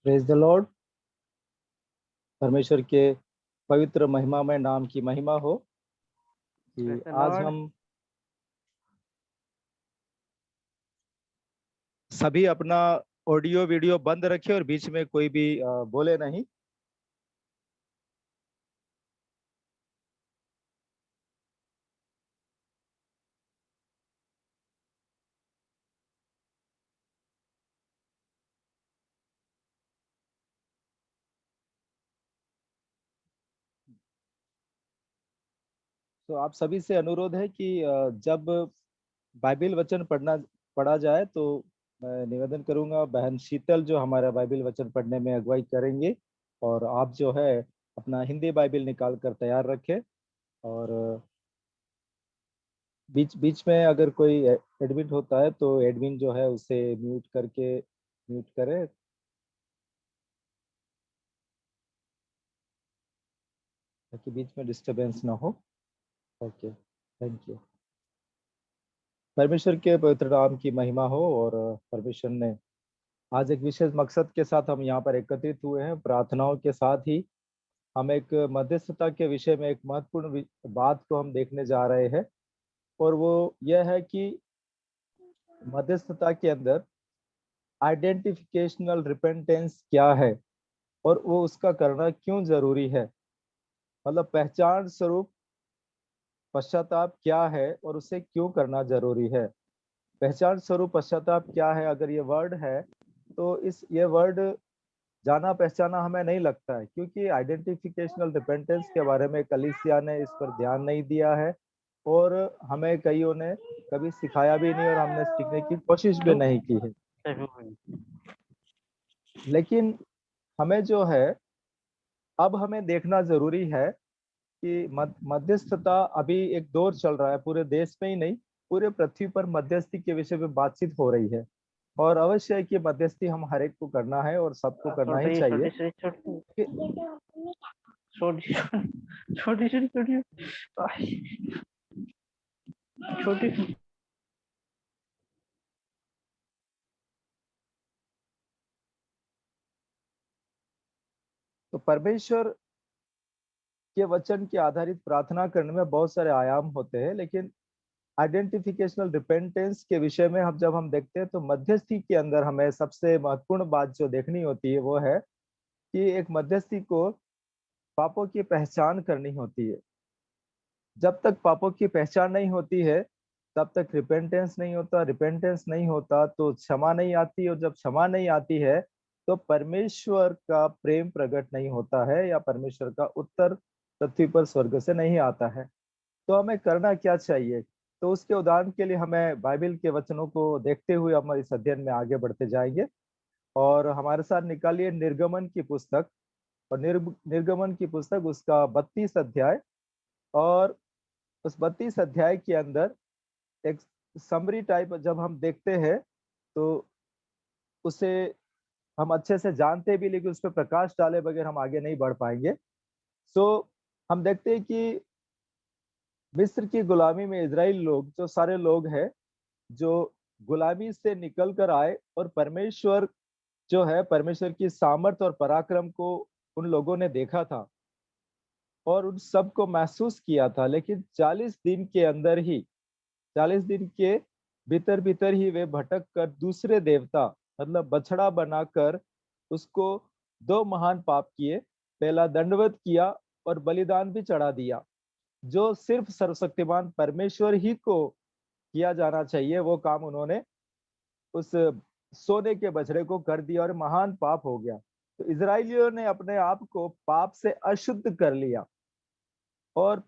Praise the Lord. परमेश्वर के पवित्र महिमामय नाम की महिमा हो कि आज हम सभी अपना ऑडियो वीडियो बंद रखें और बीच में कोई भी बोले नहीं। तो आप सभी से अनुरोध है कि जब बाइबल वचन पढ़ा जाए तो मैं निवेदन करूंगा, बहन शीतल जो हमारा बाइबल वचन पढ़ने में अगुवाई करेंगे, और आप जो है अपना हिंदी बाइबल निकाल कर तैयार रखें। और बीच बीच में अगर कोई एडमिट होता है तो एडमिन जो है उसे म्यूट करे, ताकि बीच में डिस्टरबेंस ना हो। Okay, thank you. परमेश्वर के पवित्र नाम की महिमा हो। और परमेश्वर ने आज एक विशेष मकसद के साथ हम यहाँ पर एकत्रित हुए हैं। प्रार्थनाओं के साथ ही हम एक मध्यस्थता के विषय में एक महत्वपूर्ण बात को हम देखने जा रहे हैं, और वो यह है कि मध्यस्थता के अंदर आइडेंटिफिकेशनल रिपेंटेंस क्या है और वो उसका करना क्यों जरूरी है। मतलब पहचान स्वरूप पश्चाताप क्या है और उसे क्यों करना जरूरी है। पहचान स्वरूप पश्चाताप क्या है, अगर ये वर्ड है तो ये वर्ड जाना पहचाना हमें नहीं लगता है, क्योंकि आइडेंटिफिकेशनल रिपेंटेंस के बारे में कलीसिया ने इस पर ध्यान नहीं दिया है, और हमें कईयों ने कभी सिखाया भी नहीं और हमने सीखने की कोशिश भी नहीं की है। लेकिन हमें जो है अब हमें देखना जरूरी है कि मध्यस्थता अभी एक दौर चल रहा है, पूरे देश में ही नहीं पूरे पृथ्वी पर मध्यस्थी के विषय में बातचीत हो रही है। और अवश्य है कि मध्यस्थी हम हर एक को करना है और सबको करना ही चाहिए। छोटी तो परमेश्वर के वचन के आधारित प्रार्थना करने में बहुत सारे आयाम होते हैं, लेकिन आइडेंटिफिकेशनल रिपेंटेंस के विषय में जब हम देखते हैं तो मध्यस्थी के अंदर हमें सबसे महत्वपूर्ण बात जो देखनी होती है वो है कि एक मध्यस्थी को पापों की पहचान करनी होती है। जब तक पापों की पहचान नहीं होती है तब तक रिपेंटेंस नहीं होता, रिपेंटेंस नहीं होता तो क्षमा नहीं आती, और जब क्षमा नहीं आती है तो परमेश्वर का प्रेम प्रकट नहीं होता है, या परमेश्वर का उत्तर पृथ्वी पर स्वर्ग से नहीं आता है। तो हमें करना क्या चाहिए? तो उसके उदाहरण के लिए हमें बाइबल के वचनों को देखते हुए हम इस अध्ययन में आगे बढ़ते जाएंगे। और हमारे साथ निकालिए निर्गमन की पुस्तक, और निर्गमन की पुस्तक उसका 32 अध्याय। और उस 32 अध्याय के अंदर एक समरी टाइप जब हम देखते हैं तो उसे हम अच्छे से जानते भी, लेकिन उस पर प्रकाश डाले बगैर हम आगे नहीं बढ़ पाएंगे। सो हम देखते हैं कि मिस्र की गुलामी में इजराइल लोग जो सारे लोग हैं जो गुलामी से निकल कर आए, और परमेश्वर जो है परमेश्वर की सामर्थ और पराक्रम को उन लोगों ने देखा था और उन सब को महसूस किया था। लेकिन 40 दिन के अंदर ही, 40 दिन के भीतर भीतर ही वे भटक कर दूसरे देवता मतलब बछड़ा बनाकर उसको दो महान पाप किए। पहला दंडवत किया और बलिदान भी चढ़ा दिया। जो सिर्फ सर्वशक्तिमान परमेश्वर ही को किया जाना चाहिए वो काम उन्होंने उस सोने के बछड़े को कर दिया, और महान पाप हो गया। तो इजरायलियों ने अपने आप को पाप से अशुद्ध कर लिया, और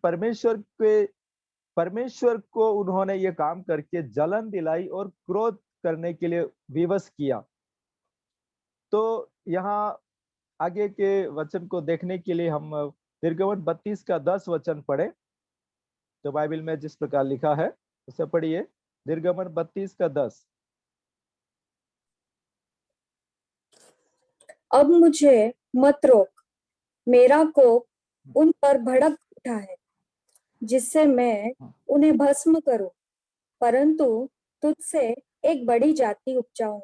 परमेश्वर को उन्होंने ये काम करके जलन दिलाई और क्रोध करने के लिए विवश किया। तो यहाँ आगे के वचन को देखने के लिए हम निर्गमन 32 का 10 वचन पढ़े, जो बाइबल में जिस प्रकार लिखा है उसे पढ़िए। निर्गमन 32 का 10। अब मुझे मत रोक, मेरा कोप उन पर भड़क उठा है जिससे मैं उन्हें भस्म करूं, परंतु तुझसे एक बड़ी जाति उपजाऊं।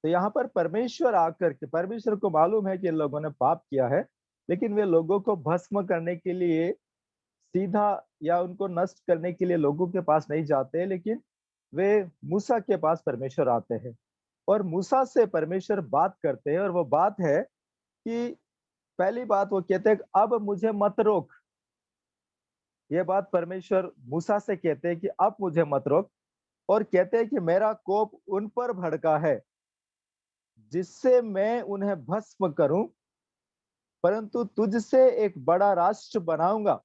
तो यहाँ पर परमेश्वर आकर के, परमेश्वर को मालूम है कि इन लोगों ने पाप किया है, लेकिन वे लोगों को भस्म करने के लिए सीधा या उनको नष्ट करने के लिए लोगों के पास नहीं जाते, लेकिन वे मूसा के पास परमेश्वर आते हैं और मूसा से परमेश्वर बात करते हैं। और वो बात है कि पहली बात वो कहते हैं कि अब मुझे मत रोक। ये बात परमेश्वर मूसा से कहते हैं कि अब मुझे मत रोक, और कहते हैं कि मेरा कोप उन पर भड़का है जिससे मैं उन्हें भस्म करूं, परंतु तुझसे एक बड़ा राष्ट्र बनाऊंगा।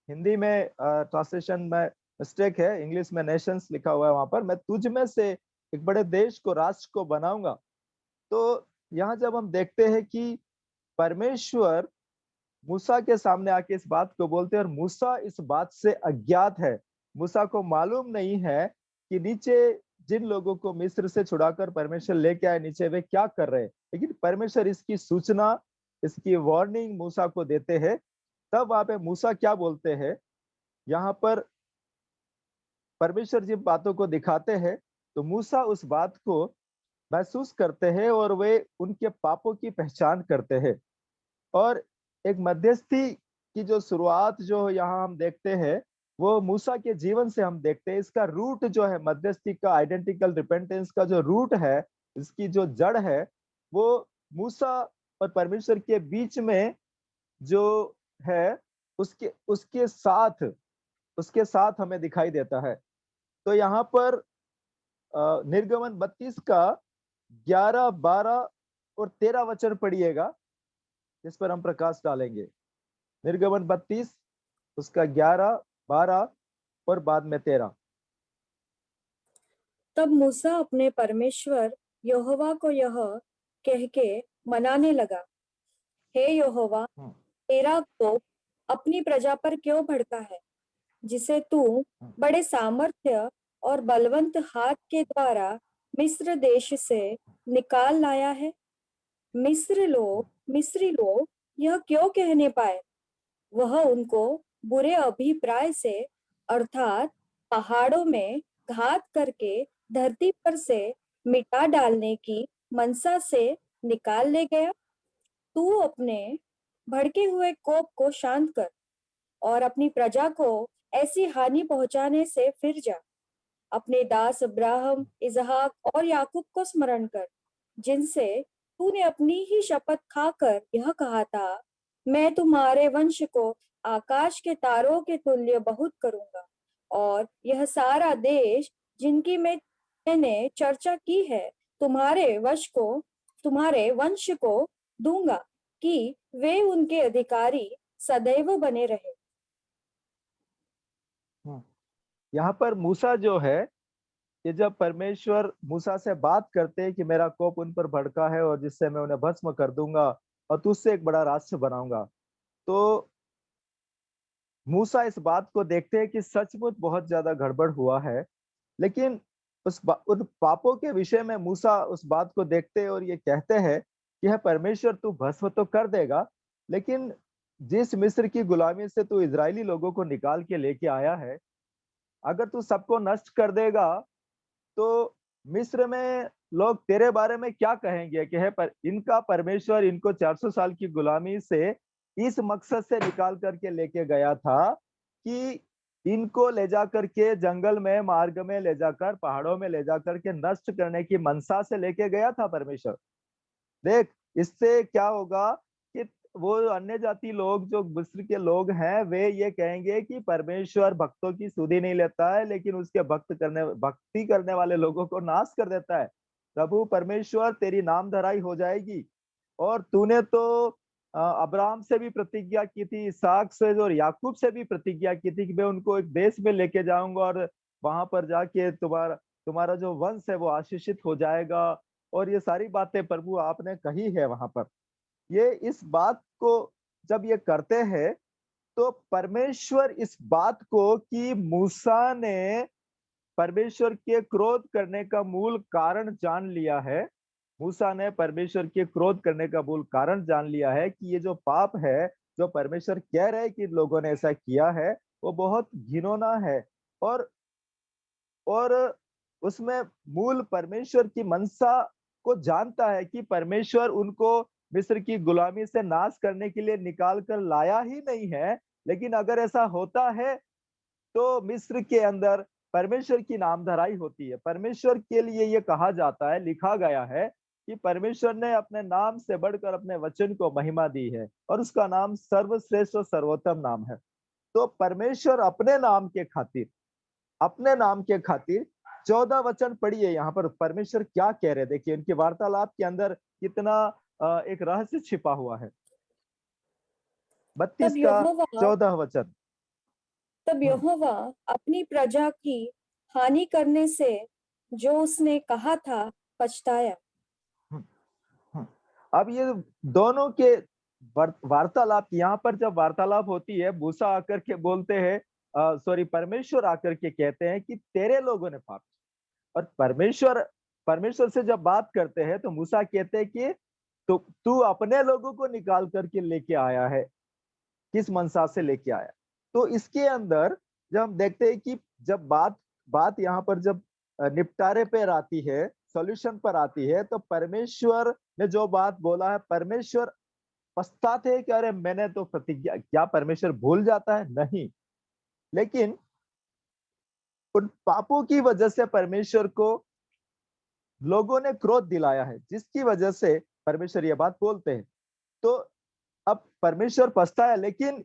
हिंदी में ट्रांसलेशन में मिस्टेक है, इंग्लिश में नेशंस लिखा हुआ है वहां पर। मैं तुझ में से एक बड़े देश को, राष्ट्र को बनाऊंगा। तो यहाँ जब हम देखते हैं कि परमेश्वर मूसा के सामने आके इस बात को बोलते हैं और मूसा इस बात से अज्ञात है। मूसा को मालूम नहीं है कि नीचे जिन लोगों को मिस्र से छुड़ाकर परमेश्वर लेके आए, नीचे वे क्या कर रहे हैं। लेकिन परमेश्वर इसकी सूचना, इसकी वार्निंग मूसा को देते हैं। तब वहां पे मूसा क्या बोलते हैं, यहाँ पर परमेश्वर जिन बातों को दिखाते हैं, तो मूसा उस बात को महसूस करते हैं और वे उनके पापों की पहचान करते हैं। और एक मध्यस्थी की जो शुरुआत जो यहाँ हम देखते हैं, वो मूसा के जीवन से हम देखते हैं। इसका रूट जो है, मध्यस्थी का, आइडेंटिकल रिपेंटेंस का जो रूट है, इसकी जो जड़ है, वो मूसा और परमेश्वर के बीच में जो है, उसके उसके साथ हमें दिखाई देता है। तो यहाँ पर निर्गमन 32 का 11, 12 और 13 वचन पढ़िएगा, जिस पर हम प्रकाश डालेंगे। निर्गमन 32 उसका 11, 12 और बाद में 13। तब मूसा अपने परमेश्वर यहोवा को यह कह के मनाने लगा, हे यहोवा, तेरा कोप अपनी प्रजा पर क्यों भड़का है, जिसे तू बड़े सामर्थ्य और बलवंत हाथ के द्वारा मिस्र देश से निकाल लाया है। मिस्री लोग यह क्यों कहने पाए, वह उनको बुरे अभिप्राय से, अर्थात पहाड़ों में घात करके धरती पर से मिटा डालने की मनसा से निकाल ले गया। तू अपने भड़के हुए कोप को शांत कर और अपनी प्रजा को ऐसी हानि पहुंचाने से फिर जा। अपने दास अब्राहम, इसहाक और याकूब को स्मरण कर, जिनसे तूने अपनी ही शपथ खाकर यह कहा था, मैं तुम्हारे वंश को आकाश के तारों के तुल्य बहुत करूंगा। और यह सारा देश जिनकी मैंने चर्चा की है, तुम्हारे वंश को दूंगा, कि वे उनके अधिकारी सदैव बने रहे। यहाँ पर मूसा जो है, कि जब परमेश्वर मूसा से बात करते हैं कि मेरा कोप उन पर भड़का है और जिससे मैं उन्हें भस्म कर दूंगा और तुझसे एक बड़ा राष्ट्र बनाऊंगा, तो मूसा इस बात को देखते हैं कि सचमुच बहुत ज्यादा गड़बड़ हुआ है। लेकिन उन पापों के विषय में मूसा उस बात को देखते हैं और ये कहते हैं कि है परमेश्वर, तू भस्म तो कर देगा, लेकिन जिस मिस्र की गुलामी से तू इजरायली लोगों को निकाल के लेके आया है, अगर तू सबको नष्ट कर देगा, तो मिस्र में लोग तेरे बारे में क्या कहेंगे कि है पर इनका परमेश्वर इनको 400 साल की गुलामी से इस मकसद से निकाल करके लेके गया था कि इनको ले जा करके जंगल में, मार्ग में ले जाकर, पहाड़ों में ले जा करके नष्ट करने की मनसा से लेके गया था परमेश्वर। देख, इससे क्या होगा कि वो अन्य जाति लोग जो मिस्र के लोग हैं, वे ये कहेंगे कि परमेश्वर भक्तों की सुधि नहीं लेता है, लेकिन उसके भक्ति करने वाले लोगों को नाश कर देता है। प्रभु परमेश्वर, तेरी नाम धराई हो जाएगी। और तूने तो अब्राहम से भी प्रतिज्ञा की थी, इसहाक से और याकूब से भी प्रतिज्ञा की थी कि मैं उनको एक देश में लेके जाऊंगा और वहां पर जाके तुम्हारा तुम्हारा जो वंश है वो आशीषित हो जाएगा। और ये सारी बातें प्रभु आपने कही है वहां पर। ये इस बात को जब ये करते हैं, तो परमेश्वर इस बात को कि मूसा ने परमेश्वर के क्रोध करने का मूल कारण जान लिया है। मूसा ने परमेश्वर के क्रोध करने का मूल कारण जान लिया है कि ये जो पाप है, जो परमेश्वर कह रहे हैं कि लोगों ने ऐसा किया है, वो बहुत घिनौना है। और और उसमें मूल परमेश्वर की मनसा को जानता है कि परमेश्वर उनको मिस्र की गुलामी से नाश करने के लिए निकाल कर लाया ही नहीं है, लेकिन अगर ऐसा होता है तो मिस्र के अंदर परमेश्वर की नामधराई होती है। परमेश्वर के लिए ये कहा जाता है, लिखा गया है कि परमेश्वर ने अपने नाम से बढ़कर अपने वचन को महिमा दी है और उसका नाम सर्वश्रेष्ठ और सर्वोत्तम नाम है। तो परमेश्वर अपने नाम के खातिर 14 वचन पढ़िए यहाँ पर परमेश्वर क्या कह रहे हैं। देखिए उनके वार्तालाप के अंदर कितना एक रहस्य छिपा हुआ है। 32 तब का यहोवा 14 वचन। तब हम्म, यहोवा अपनी प्रजा की हानि करने से जो उसने कहा था पछताया। हम्म, हम्म। अब ये दोनों के वार्तालाप, यहाँ पर जब वार्तालाप होती है, मूसा आकर के बोलते हैं, सॉरी, परमेश्वर आकर के कहते हैं कि तेरे लोगों ने पाप किया। और परमेश्वर परमेश्वर से जब बात करते हैं तो मूसा कहते हैं कि तो तू अपने लोगों को निकाल करके लेके आया है, किस मनसा से लेके आया। तो इसके अंदर जब हम देखते हैं कि जब बात बात यहाँ पर जब निपटारे पर आती है, सॉल्यूशन पर आती है, तो परमेश्वर ने जो बात बोला है, परमेश्वर पछताते हैं कि अरे मैंने तो प्रतिज्ञा, क्या परमेश्वर भूल जाता है? नहीं। लेकिन उन पापों की वजह से परमेश्वर को लोगों ने क्रोध दिलाया है, जिसकी वजह से परमेश्वर ये बात बोलते हैं। तो अब परमेश्वर पछताया, लेकिन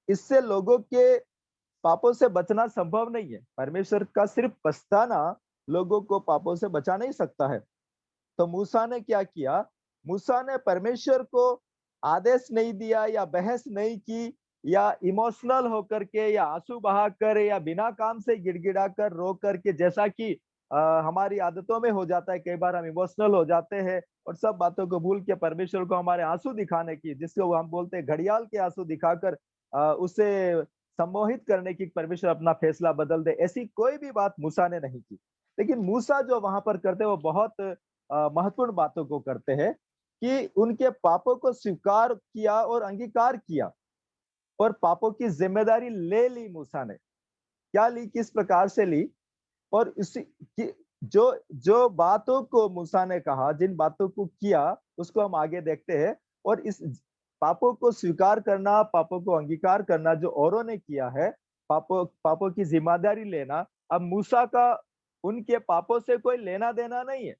इससे लोगों के पापों से बचना संभव नहीं है। परमेश्वर का सिर्फ पछताना लोगों को पापों से बचा नहीं सकता है। तो मूसा ने क्या किया? मूसा ने परमेश्वर को आदेश नहीं दिया या बहस नहीं की या इमोशनल होकर के या आंसू बहाकर या बिना काम से गिड़गिड़ा कर रो करके, जैसा कि हमारी आदतों में हो जाता है। कई बार हम इमोशनल हो जाते हैं और सब बातों को भूल के परमेश्वर को हमारे आंसू दिखाने की, जिसको हम बोलते हैं घड़ियाल के आंसू दिखाकर उसे सम्मोहित करने की, परमेश्वर अपना फैसला बदल दे, ऐसी कोई भी बात मूसा ने नहीं की। लेकिन मूसा जो वहां पर करते हैं वो बहुत महत्वपूर्ण बातों को करते हैं कि उनके पापों को स्वीकार किया और अंगीकार किया और पापों की जिम्मेदारी ले ली मूसा ने। क्या ली, किस प्रकार से ली? और इसी की जो जो बातों को मूसा ने कहा, जिन बातों को किया, उसको हम आगे देखते हैं। और इस पापों को स्वीकार करना, पापों को अंगीकार करना जो औरों ने किया है, पापों पापों की जिम्मेदारी लेना, अब मूसा का उनके पापों से कोई लेना देना नहीं है।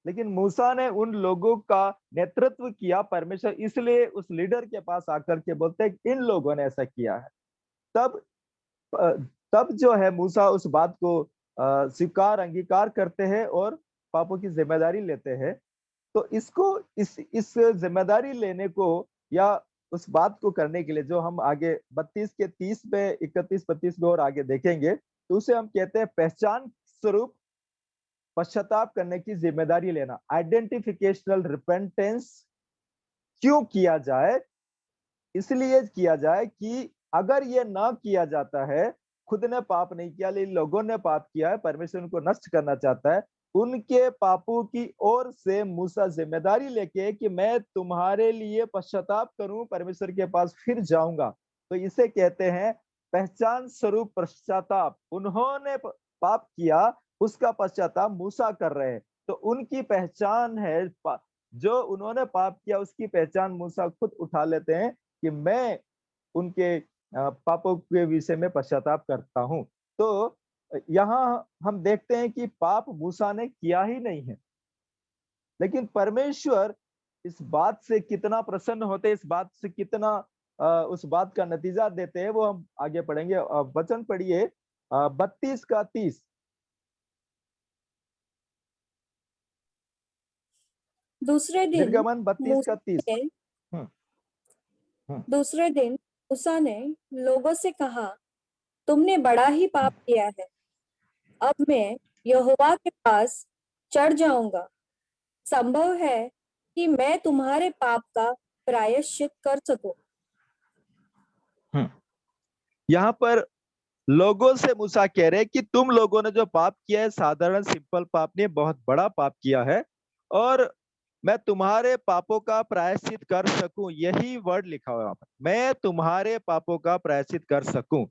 लेकिन मूसा ने उन लोगों का नेतृत्व किया। परमेश्वर इसलिए उस लीडर के पास आकर के बोलते हैं इन लोगों ने ऐसा किया है। तब अ, तब जो है मूसा उस बात को स्वीकार अंगीकार करते हैं और पापों की जिम्मेदारी लेते हैं। तो इसको इस जिम्मेदारी लेने को या उस बात को करने के लिए जो हम आगे 32 के 30 पे 31-32 में और आगे देखेंगे, तो उसे हम कहते हैं पहचान स्वरूप पश्चाताप करने की जिम्मेदारी लेना, आइडेंटिफिकेशनल रिपेंटेंस। क्यों किया जाए? इसलिए किया जाए कि अगर ये ना किया जाता है, खुद ने पाप नहीं किया लेकिन लोगों ने पाप किया है, परमेश्वर उनको नष्ट करना चाहता है, उनके पापों की ओर से मूसा जिम्मेदारी लेके कि मैं तुम्हारे लिए पश्चाताप करूं, परमेश्वर के पास फिर जाऊंगा। तो इसे कहते हैं पहचान स्वरूप पश्चाताप। उन्होंने पाप किया, उसका पश्चाताप मूसा कर रहे हैं। तो उनकी पहचान है, जो उन्होंने पाप किया उसकी पहचान मूसा खुद उठा लेते हैं कि मैं उनके पापों के विषय में पश्चाताप करता हूँ। तो यहाँ हम देखते हैं कि पाप मूसा ने किया ही नहीं है, लेकिन परमेश्वर इस बात से कितना प्रसन्न होते हैं, इस बात से कितना उस बात का नतीजा देते हैं, वो हम आगे पढ़ेंगे। वचन पढ़िए 32 का 30। दूसरे दिन निर्गमन 32 का मूसा 30। ने हम्म, हम्म, दूसरे दिन मूसा ने लोगों से कहा, तुमने बड़ा ही पाप किया है। अब मैं यहोवा के पास चढ़ जाऊंगा। संभव है कि मैं तुम्हारे पाप का प्रायश्चित कर सकूं। हम्म। यहाँ पर लोगों से मूसा कह रहे हैं कि तुम लोगों ने जो पाप किया है साधारण सिंपल पाप नहीं, बहुत बड़ा पाप किया है और मैं तुम्हारे पापों का प्रायश्चित कर सकूं। यही वर्ड लिखा हुआ है वहां पर, मैं तुम्हारे पापों का प्रायश्चित कर सकूं,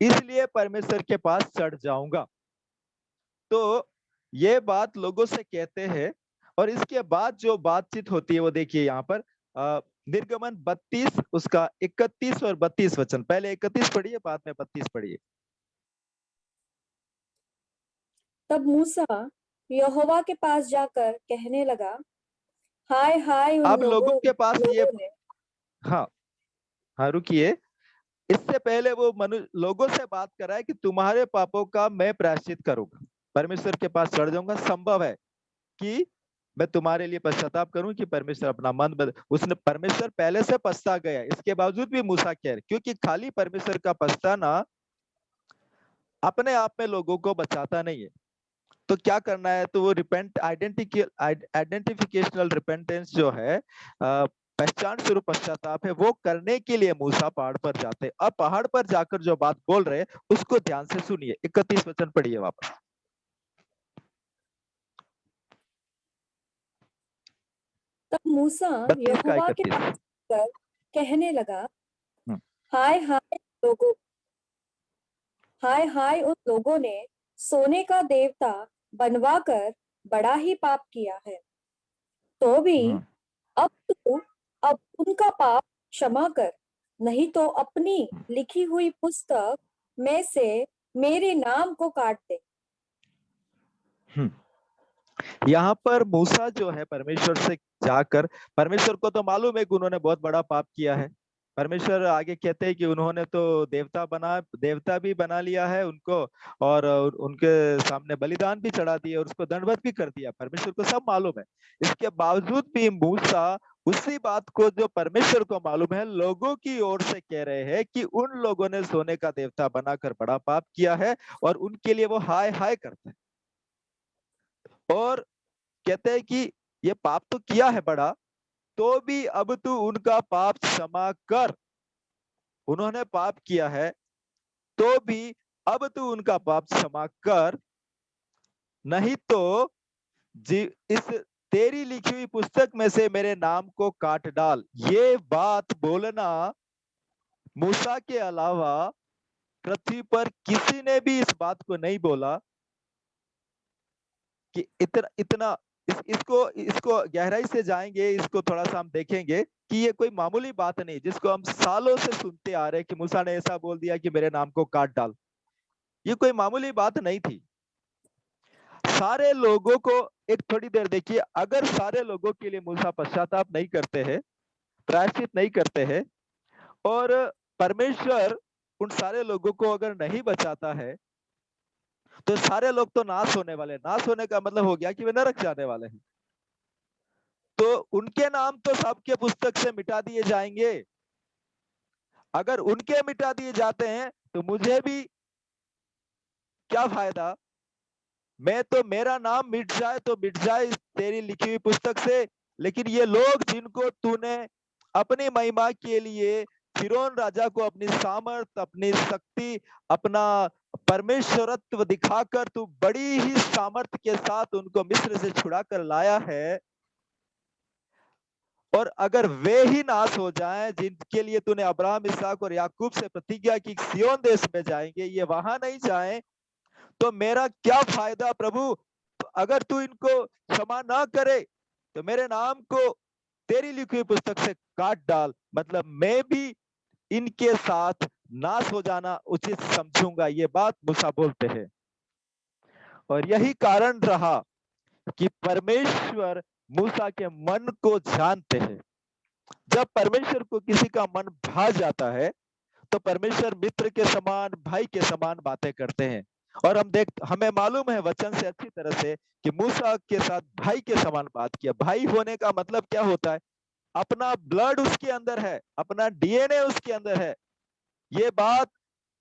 इसलिए परमेश्वर के पास चढ़ जाऊंगा। तो ये बात लोगों से कहते हैं। और इसके बाद जो बातचीत होती है वो देखिए यहाँ पर निर्गमन 32 उसका 31 और 32 वचन, पहले 31 पढ़िए बाद में 32 पढ़िए। तब मूसा यहोवा के पास जाकर कहने लगा, हाय हाय उन अब लोगों के पास ये, लोगों ने। हाँ हाँ रुकिए, इससे पहले वो लोगों से बात कर रहा है कि तुम्हारे पापों का मैं प्रायश्चित करूंगा, परमेश्वर के पास चढ़ जाऊंगा। संभव है कि मैं तुम्हारे लिए पश्चाताप करूं कि परमेश्वर अपना मन उसने, परमेश्वर पहले से पछता गया, इसके बावजूद भी मूसा कह रहे, क्योंकि खाली परमेश्वर का पछताना अपने आप में लोगों को बचाता नहीं है। तो क्या करना है, तो वो रिपेंट आइडेंटिफिकेशनल रिपेंटेंस जो है, पहचान स्वरूप पश्चाताप है, वो करने के लिए मूसा पहाड़ पर जाते। अब पहाड़ पर जाकर जो बात बोल रहे उसको ध्यान से सुनिए। 31 वचन पढ़िए वापस। तब मूसा 32 का यहोवा के 31। पास जाकर कहने लगा, हम्म, हाय हाय लोगों, हाय हाय उन लोगों ने सोने का देवता बनवाकर बड़ा ही पाप किया है। तो भी हम्म, अब तू अब उनका पाप क्षमा कर, नहीं तो अपनी लिखी हुई पुस्तक में से मेरे नाम को काट दे। हम्म। यहाँ पर मूसा जो है परमेश्वर से जाकर, परमेश्वर को तो मालूम है कि उन्होंने बहुत बड़ा पाप किया है। परमेश्वर आगे कहते हैं कि उन्होंने तो देवता भी बना लिया है उनको, और उनके सामने बलिदान भी चढ़ा दिया और उसको दंडवत भी कर दिया। परमेश्वर को सब मालूम है। इसके बावजूद भी मूसा उसी बात को जो परमेश्वर को मालूम है लोगों की ओर से कह रहे हैं कि उन लोगों ने सोने का देवता बनाकर बड़ा पाप किया है, और उनके लिए वो हाय हाय करते हैं। और कहते हैं कि ये पाप तो किया है बड़ा, तो भी अब तू उनका पाप क्षमा कर। उन्होंने पाप किया है तो भी अब तू उनका पाप क्षमा कर, नहीं तो जी इस तेरी लिखी हुई पुस्तक में से मेरे नाम को काट डाल। ये बात बोलना मूसा के अलावा पृथ्वी पर किसी ने भी इस बात को नहीं बोला कि इतना इतना इसको इसको गहराई से जाएंगे, इसको थोड़ा सा हम देखेंगे कि ये कोई मामूली बात नहीं जिसको हम सालों से सुनते आ रहे हैं कि मूसा ने ऐसा बोल दिया कि मेरे नाम को काट डाल। ये कोई मामूली बात नहीं थी। सारे लोगों को, एक थोड़ी देर देखिए, अगर सारे लोगों के लिए मूसा पश्चाताप नहीं करते हैं, प्रायश्चित नहीं करते हैं, और परमेश्वर उन सारे लोगों को अगर नहीं बचाता है, तो सारे लोग तो नाश होने वाले। नाश होने का मतलब हो गया कि वे नरक जाने वाले हैं। तो उनके नाम तो सबके पुस्तक से मिटा दिए जाएंगे। अगर उनके मिटा दिए जाते हैं तो मुझे भी क्या फायदा। मैं तो, मेरा नाम मिट जाए तो मिट जाए तेरी लिखी हुई पुस्तक से, लेकिन ये लोग जिनको तूने अपनी महिमा के लिए, फिरौन राजा को अपनी सामर्थ, अपनी शक्ति, अपना परमेश्वरत्व दिखाकर तू बड़ी ही सामर्थ के साथ उनको मिस्र से छुड़ा कर लाया है, और अगर वे ही नाश हो जाएं जिनके लिए तूने अब्राहम, इसहाक और याकूब से प्रतिज्ञा की सिय्योन देश में जाएंगे, ये वहां नहीं जाएं, तो मेरा क्या फायदा प्रभु। तो अगर तू इनको क्षमा ना करे तो मेरे नाम को तेरी लिखी हुई पुस्तक से काट डाल, मतलब मैं भी इनके साथ नाश हो जाना उचित समझूंगा। ये बात मूसा बोलते हैं। और यही कारण रहा कि परमेश्वर मूसा के मन को जानते हैं। जब परमेश्वर को किसी का मन भा जाता है तो परमेश्वर मित्र के समान, भाई के समान बातें करते हैं। और हमें मालूम है वचन से अच्छी तरह से कि मूसा के साथ भाई के समान बात किया। भाई होने का मतलब क्या होता है, अपना ब्लड उसके अंदर है, अपना डीएनए उसके अंदर है। ये बात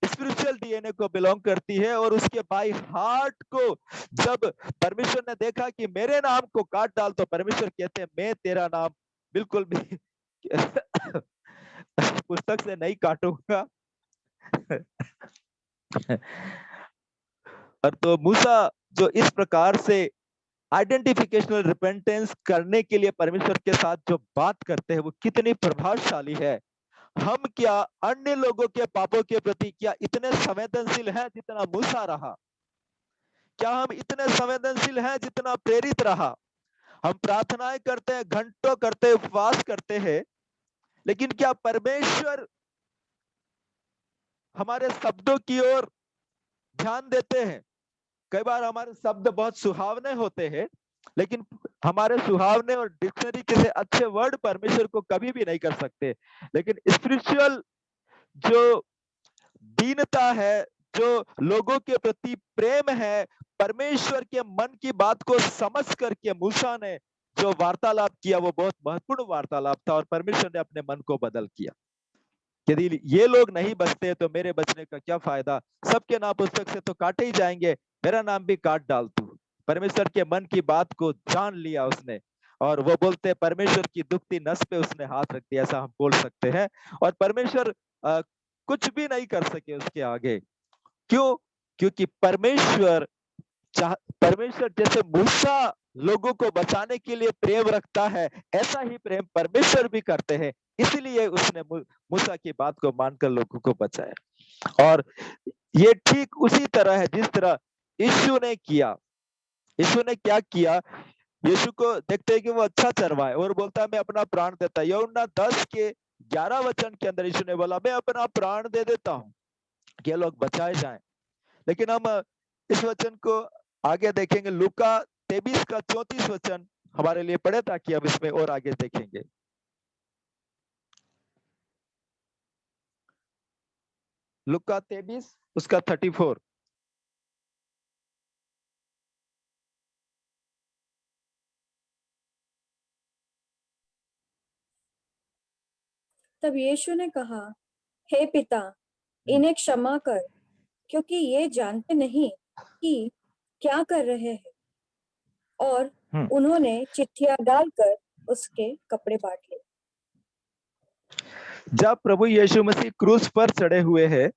स्पिरिचुअल डीएनए को बिलोंग करती है। और उसके बाई हार्ट को जब परमेश्वर ने देखा कि मेरे नाम को काट डाल, तो परमेश्वर कहते हैं मैं तेरा नाम बिल्कुल भी पुस्तक से नहीं काटूंगा। और तो मूसा जो इस प्रकार से आइडेंटिफिकेशनल रिपेंटेंस करने के लिए परमेश्वर के साथ जो बात करते हैं वो कितनी प्रभावशाली है। हम क्या अन्य लोगों के पापों के प्रति क्या इतने संवेदनशील हैं जितना मूसा रहा। क्या हम इतने संवेदनशील हैं जितना प्रेरित रहा? हम प्रार्थनाएं करते हैं, घंटों करते हैं, उपवास करते हैं, लेकिन क्या परमेश्वर हमारे शब्दों की ओर ध्यान देते हैं? कई बार हमारे शब्द बहुत सुहावने होते हैं, लेकिन हमारे सुहावने और डिक्शनरी के से अच्छे वर्ड परमेश्वर को कभी भी नहीं कर सकते। लेकिन स्पिरिचुअल जो दीनता है, जो लोगों के प्रति प्रेम है, परमेश्वर के मन की बात को समझ करके मूसा ने जो वार्तालाप किया वो बहुत महत्वपूर्ण वार्तालाप था और परमेश्वर ने अपने मन को बदल किया। यदि ये लोग नहीं बचते तो मेरे बचने का क्या फायदा? सबके नाम पुस्तक से तो काटे ही जाएंगे, मेरा नाम भी काट डाल तू। परमेश्वर के मन की बात को जान लिया उसने, और वो बोलते परमेश्वर की दुखती नस पे उसने हाथ रख दिया, ऐसा हम बोल सकते हैं। और परमेश्वर कुछ भी नहीं कर सके उसके आगे। क्यों? क्योंकि परमेश्वर जैसे मूसा लोगों को बचाने के लिए प्रेम रखता है, ऐसा ही प्रेम परमेश्वर भी करते हैं। इसलिए उसने मूसा की बात को मानकर लोगों को बचाया। और ये ठीक उसी तरह है जिस तरह यीशु ने किया। यीशु ने क्या किया? यीशु को देखते हैं कि वो अच्छा चरवाहा है और बोलता है मैं अपना प्राण देता। यूहन्ना 10 के 11 वचन के अंदर यीशु ने बोला मैं अपना प्राण दे देता हूँ कि ये लोग बचाए जाएं। लेकिन हम इस वचन को आगे देखेंगे, लूका 23 का 34 वचन हमारे लिए पढ़े ताकि हम इसमें और आगे देखेंगे। लूका 23 उसका 34। तब यीशु ने कहा, हे पिता, इन्हें क्षमा कर, क्योंकि ये जानते नहीं कि क्या कर रहे हैं। और उन्होंने चिट्ठियां डालकर उसके कपड़े बांट लिए। जब प्रभु यीशु मसीह क्रूस पर चढ़े हुए हैं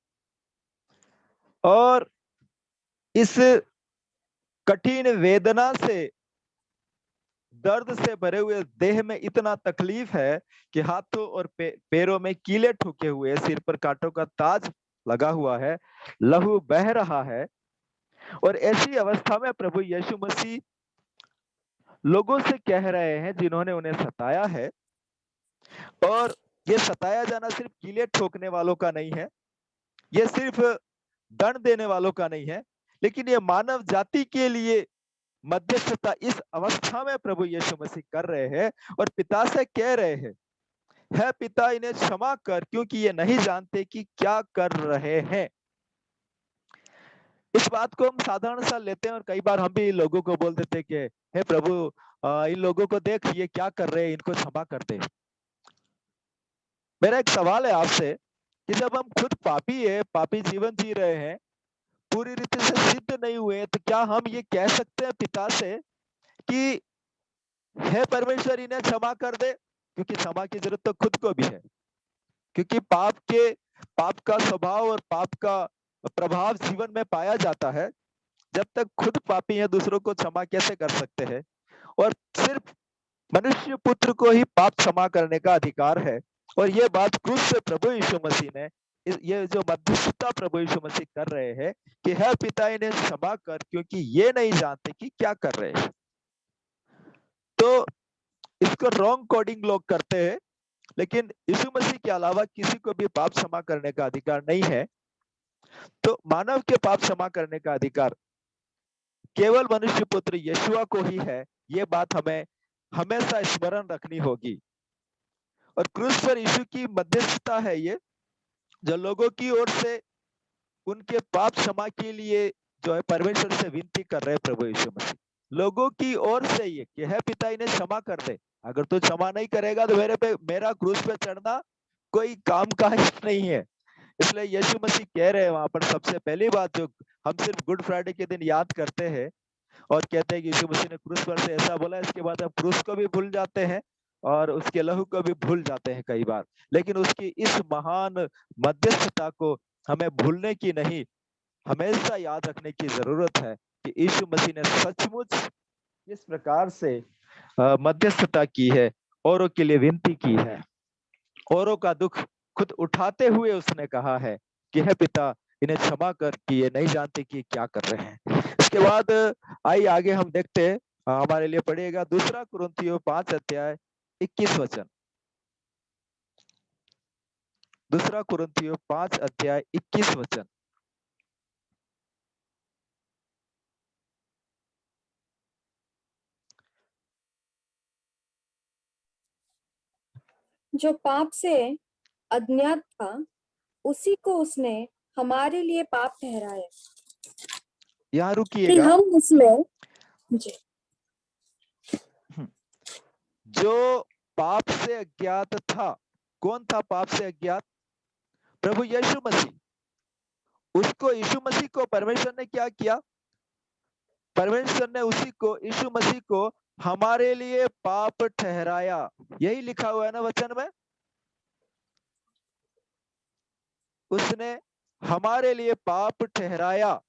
और इस कठिन वेदना से, दर्द से भरे हुए देह में इतना तकलीफ है कि हाथों और पैरों में कीले ठोके हुए, सिर पर कांटों का ताज लगा हुआ है, लहू बह रहा है, और ऐसी अवस्था में प्रभु यीशु मसीह लोगों से कह रहे हैं जिन्होंने उन्हें सताया है। और ये सताया जाना सिर्फ कीले ठोकने वालों का नहीं है, ये सिर्फ दंड देने वालों का नहीं है, लेकिन ये मानव जाति के लिए मध्यस्थता इस अवस्था में प्रभु यीशु मसीह कर रहे हैं और पिता से कह रहे हैं, है पिता इन्हें क्षमा कर, क्योंकि ये नहीं जानते कि क्या कर रहे हैं। इस बात को हम साधारण सा लेते हैं और कई बार हम भी लोगों को बोल देते कि हे प्रभु, इन लोगों को देख, ये क्या कर रहे हैं, इनको क्षमा कर दे। मेरा एक सवाल है आपसे कि जब हम खुद पापी है, पापी जीवन जी रहे हैं, पूरी रीति से सिद्ध नहीं हुए, तो क्या हम ये कह सकते हैं पिता से कि हे परमेश्वर इन्हें क्षमा कर दे? क्योंकि क्षमा की जरूरत तो खुद को भी है, क्योंकि पाप का स्वभाव और पाप का प्रभाव जीवन में पाया जाता है। जब तक खुद पापी है, दूसरों को क्षमा कैसे कर सकते हैं? और सिर्फ मनुष्य पुत्र को ही पाप क्षमा करने का अधिकार है। और ये बात क्रूस से प्रभु यीशु मसीह ने, ये जो मध्यस्थता प्रभु यीशु मसीह कर रहे हैं कि हे पिता इन्हें क्षमा कर, क्योंकि ये नहीं जानते कि क्या कर रहे हैं। तो इसको रॉन्ग कोडिंग लोग करते हैं, लेकिन यीशु मसीह के अलावा किसी को भी पाप क्षमा करने का अधिकार नहीं है। तो मानव के पाप क्षमा करने का अधिकार केवल मनुष्य पुत्र यीशुआ को ही है। ये बात हमें हमेशा स्मरण रखनी होगी। और क्रूस पर यीशु की मध्यस्थता है ये, जो लोगों की ओर से उनके पाप क्षमा के लिए जो है परमेश्वर से विनती कर रहे हैं प्रभु यीशु मसीह। लोगों की ओर से ये कि है पिता इन्हें क्षमा कर दे। अगर तू क्षमा नहीं करेगा तो मेरा क्रूस पे चढ़ना कोई काम का नहीं है। इसलिए यीशु मसीह कह रहे हैं वहां पर, सबसे पहली बात जो हम सिर्फ गुड फ्राइडे के दिन याद करते हैं और कहते हैं कि यीशु मसीह ने क्रूस पर से ऐसा बोला, इसके बाद हम क्रूस को भी भूल जाते हैं और उसके लहू को भी भूल जाते हैं कई बार। लेकिन उसकी इस महान मध्यस्थता को हमें भूलने की नहीं, हमेशा याद रखने की जरूरत है कि यीशु मसीह ने सचमुच इस प्रकार से मध्यस्थता की है, औरों के लिए विनती की है, औरों का दुख खुद उठाते हुए उसने कहा है कि हे पिता इन्हें क्षमा कर कि ये नहीं जानते कि क्या कर रहे हैं। इसके बाद आइए आगे हम देखते हैं, हमारे लिए पढ़िएगा 2 कुरिन्थियों 5 अध्याय 21 वचन। 2 कुरिन्थियों 5 अध्याय 21 वचन। जो पाप से अज्ञात था उसी को उसने हमारे लिए पाप ठहराया यहाँ कि रुकिएगा। हम उसमें जी जो पाप से अज्ञात था, कौन था पाप से अज्ञात? प्रभु यीशु मसीह। उसको, यीशु मसीह को परमेश्वर ने क्या किया? परमेश्वर ने उसी को, यीशु मसीह को हमारे लिए पाप ठहराया। यही लिखा हुआ है ना वचन में, उसने हमारे लिए पाप ठहराया।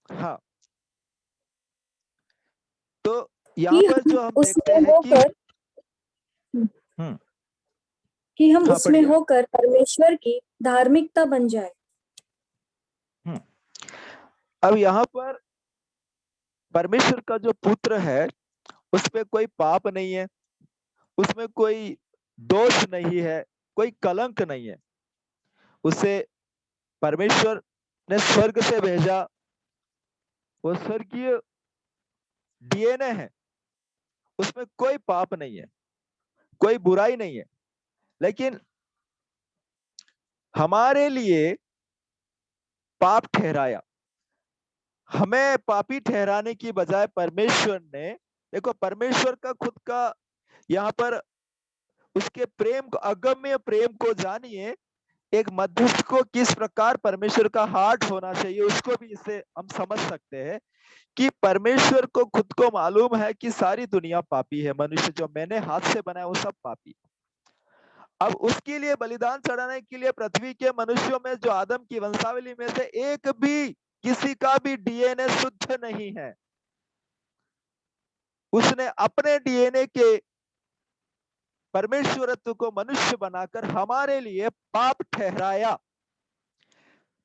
हाँ, तो यहाँ कि पर हम जो हम देखते उसमें हैं कि होकर कि हम हाँ उसमें पढ़िए। होकर परमेश्वर की धार्मिकता बन जाए। अब यहाँ पर परमेश्वर का जो पुत्र है उसमें कोई पाप नहीं है, उसमें कोई दोष नहीं है, कोई कलंक नहीं है। उसे परमेश्वर ने स्वर्ग से भेजा, वो स्वर्गीय डीएनए है, उसमें कोई पाप नहीं है, कोई बुराई नहीं है। लेकिन हमारे लिए पाप ठहराया, हमें पापी ठहराने की बजाय परमेश्वर ने, देखो परमेश्वर का खुद का यहाँ पर उसके प्रेम को, अगम्य प्रेम को जानिए। एक मध्यस्थ को किस प्रकार परमेश्वर का हार्ट होना चाहिए उसको भी इससे हम समझ सकते हैं कि परमेश्वर को खुद को मालूम है कि सारी दुनिया पापी है, मनुष्य जो मैंने हाथ से बनाया वो सब पापी। अब उसके लिए बलिदान चढ़ाने के लिए पृथ्वी के मनुष्यों में जो आदम की वंशावली में से एक भी, किसी का भी डीएनए शुद्ध नहीं है। उसने अपने डीएनए के परमेश्वरत्व को मनुष्य बनाकर हमारे लिए पाप ठहराया।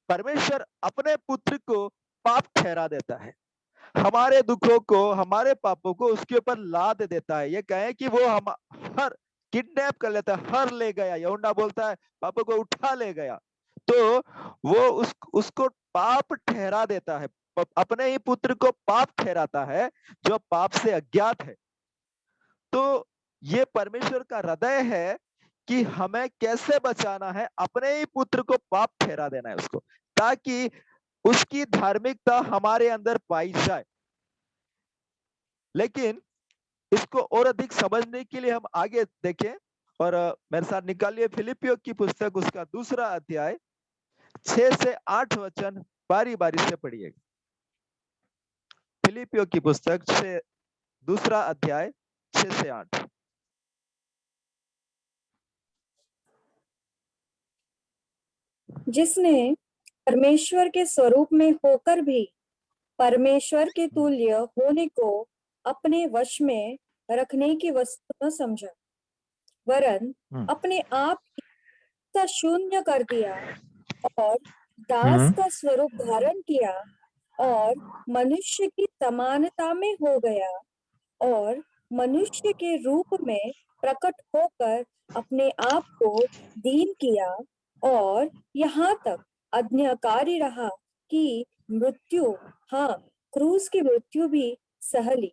परमेश्वर अपने पुत्र को पाप ठहरा देता है, हमारे दुखों को, हमारे पापों को उसके ऊपर लाद देता है। ये कहें कि वो हम हर किडनैप कर लेता है, हर ले गया। यूहन्ना बोलता है पापों को उठा ले गया। तो वो उसको पाप ठहरा देता है, अपने ही पुत्र को पाप ठहराता है जो पाप से अज्ञात है। तो ये परमेश्वर का हृदय है कि हमें कैसे बचाना है, अपने ही पुत्र को पाप ठहरा देना है उसको, ताकि उसकी धार्मिकता हमारे अंदर पाई जाए। लेकिन इसको और अधिक समझने के लिए हम आगे देखें और मेरे साथ निकालिए फिलिपियों की पुस्तक, उसका 2 अध्याय 6 से 8 वचन बारी बारी से पढ़िएगा। फिलिपियों की पुस्तक 2 अध्याय 6 से 8। जिसने परमेश्वर के स्वरूप में होकर भी परमेश्वर के तुल्य होने को अपने वश में रखने की वस्तु न समझा, वरन अपने आप का शून्य कर दिया और दास का स्वरूप धारण किया और मनुष्य की समानता में हो गया और मनुष्य के रूप में प्रकट होकर अपने आप को दीन किया और यहाँ तक आज्ञाकारी रहा कि मृत्यु, हाँ क्रूस की मृत्यु भी सह ली।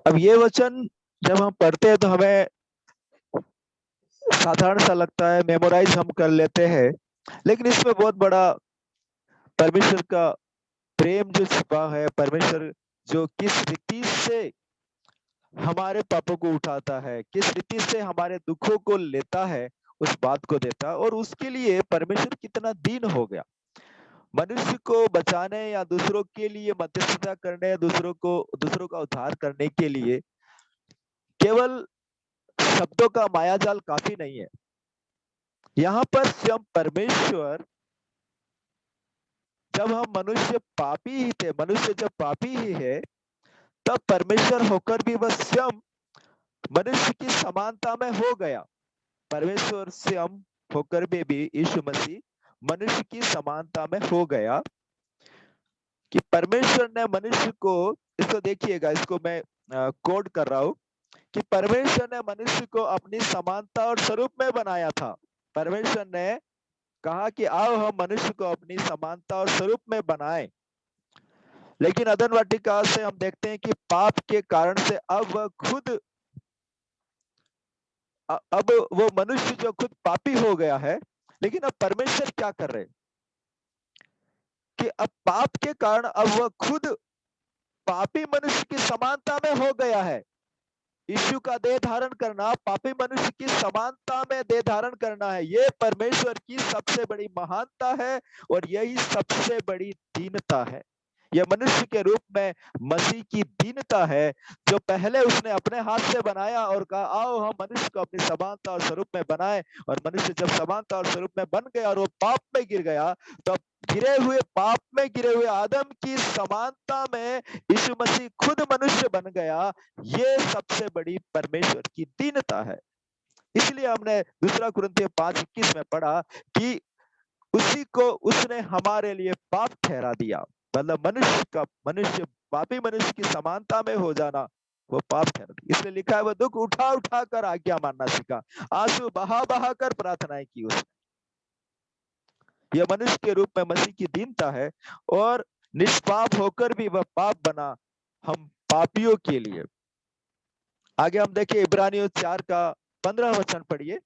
अब ये वचन जब हम पढ़ते हैं तो हमें साधारण सा लगता है, मेमोराइज हम कर लेते हैं, लेकिन इसमें बहुत बड़ा परमेश्वर का प्रेम जो छिपा है, परमेश्वर जो किस रीति से हमारे पापों को उठाता है, किस रीति से हमारे दुखों को लेता है, उस बात को देता है। और उसके लिए परमेश्वर कितना दीन हो गया, मनुष्य को बचाने या दूसरों के लिए मध्यस्थता करने, दूसरों का उद्धार करने के लिए केवल शब्दों का मायाजाल काफी नहीं है। यहाँ पर स्वयं परमेश्वर, जब हम मनुष्य पापी ही थे, मनुष्य जब पापी ही है, तब परमेश्वर होकर भी वह स्वयं मनुष्य की समानता में हो गया। परमेश्वर से हम होकर भी यीशु मसीह मनुष्य की समानता में हो गया कि परमेश्वर ने मनुष्य को, इसको देखिएगा, इसको मैं कोड कर रहा हूं कि परमेश्वर ने मनुष्य को अपनी समानता और स्वरूप में बनाया था। परमेश्वर ने कहा कि आओ हम मनुष्य को अपनी समानता और स्वरूप में बनाएं। लेकिन अदन वाटिका से हम देखते हैं कि पाप के कारण से अब वह खुद अब वो मनुष्य जो खुद पापी हो गया है, लेकिन अब परमेश्वर क्या कर रहे कि अब पाप के कारण अब वह खुद पापी मनुष्य की समानता में हो गया है। यीशु का देह धारण करना, पापी मनुष्य की समानता में देह धारण करना है, ये परमेश्वर की सबसे बड़ी महानता है और यही सबसे बड़ी दीनता है। यह मनुष्य के रूप में मसीह की दीनता है, जो पहले उसने अपने हाथ से बनाया और कहा आओ हम मनुष्य को अपनी समानता और स्वरूप में बनाए। और मनुष्य जब समानता और स्वरूप में बन गया और वो पाप में गिर गया, तो पाप में गिरे हुए आदम की समानता में यीशु मसीह खुद मनुष्य बन गया। ये सबसे बड़ी परमेश्वर की दीनता है। इसलिए हमने दूसरा कुरिन्थियों 5:21 में पढ़ा कि उसी को उसने हमारे लिए पाप ठहरा दिया। मतलब मनुष्य पापी मनुष्य की समानता में हो जाना वो पाप ठहरा दिया। इसलिए लिखा है वो दुख उठा उठा कर आज्ञा मानना सीखा, आंसू बहा बहा कर प्रार्थनाएं की उसने। यह मनुष्य के रूप में मसीह की दीनता है और निष्पाप होकर भी वह पाप बना हम पापियों के लिए। आगे हम देखिए इब्रानियों 4 का 15 वचन पढ़िए।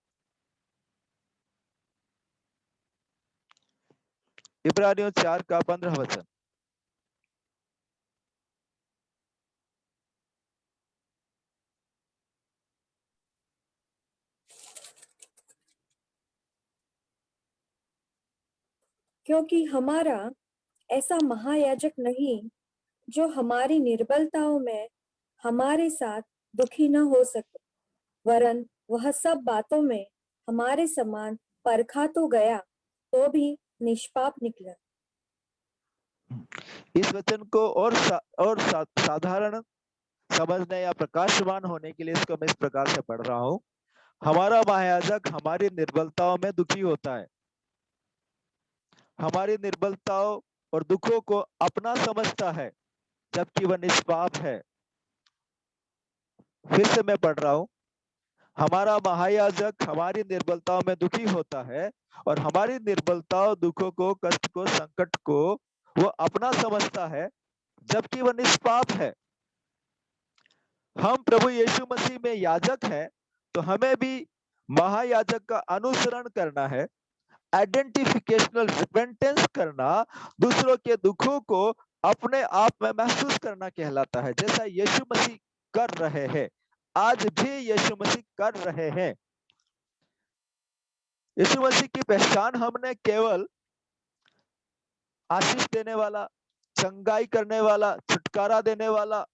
इब्रानियों 4 का 15 वचन। क्योंकि हमारा ऐसा महायाजक नहीं जो हमारी निर्बलताओं में हमारे साथ दुखी न हो सके, वरन वह सब बातों में हमारे समान परखा तो गया, तो भी निष्पाप निकला। इस वचन को साधारण समझने या प्रकाशवान होने के लिए इसको मैं इस प्रकार से पढ़ रहा हूं। हमारा महायाजक हमारी निर्बलताओं में दुखी होता है, हमारी निर्बलताओं और दुखों को अपना समझता है, जबकि वह निष्पाप है। फिर से मैं पढ़ रहा हूं, हमारा महायाजक हमारी निर्बलताओं में दुखी होता है और हमारी निर्बलताओं, दुखों को, कष्ट को, संकट को वो अपना समझता है, जबकि वह निष्पाप है। हम प्रभु यीशु मसीह में याजक हैं, तो हमें भी महायाजक का अनुसरण करना है। आइडेंटिफिकेशनल रिपेंटेंस करना, दूसरों के दुखों को अपने आप में महसूस करना कहलाता है, जैसा यीशु मसीह कर रहे हैं। आज भी यीशु मसीह कर रहे हैं। यीशु मसीह की पहचान हमने केवल आशीष देने वाला, चंगाई करने वाला, छुटकारा देने वाला,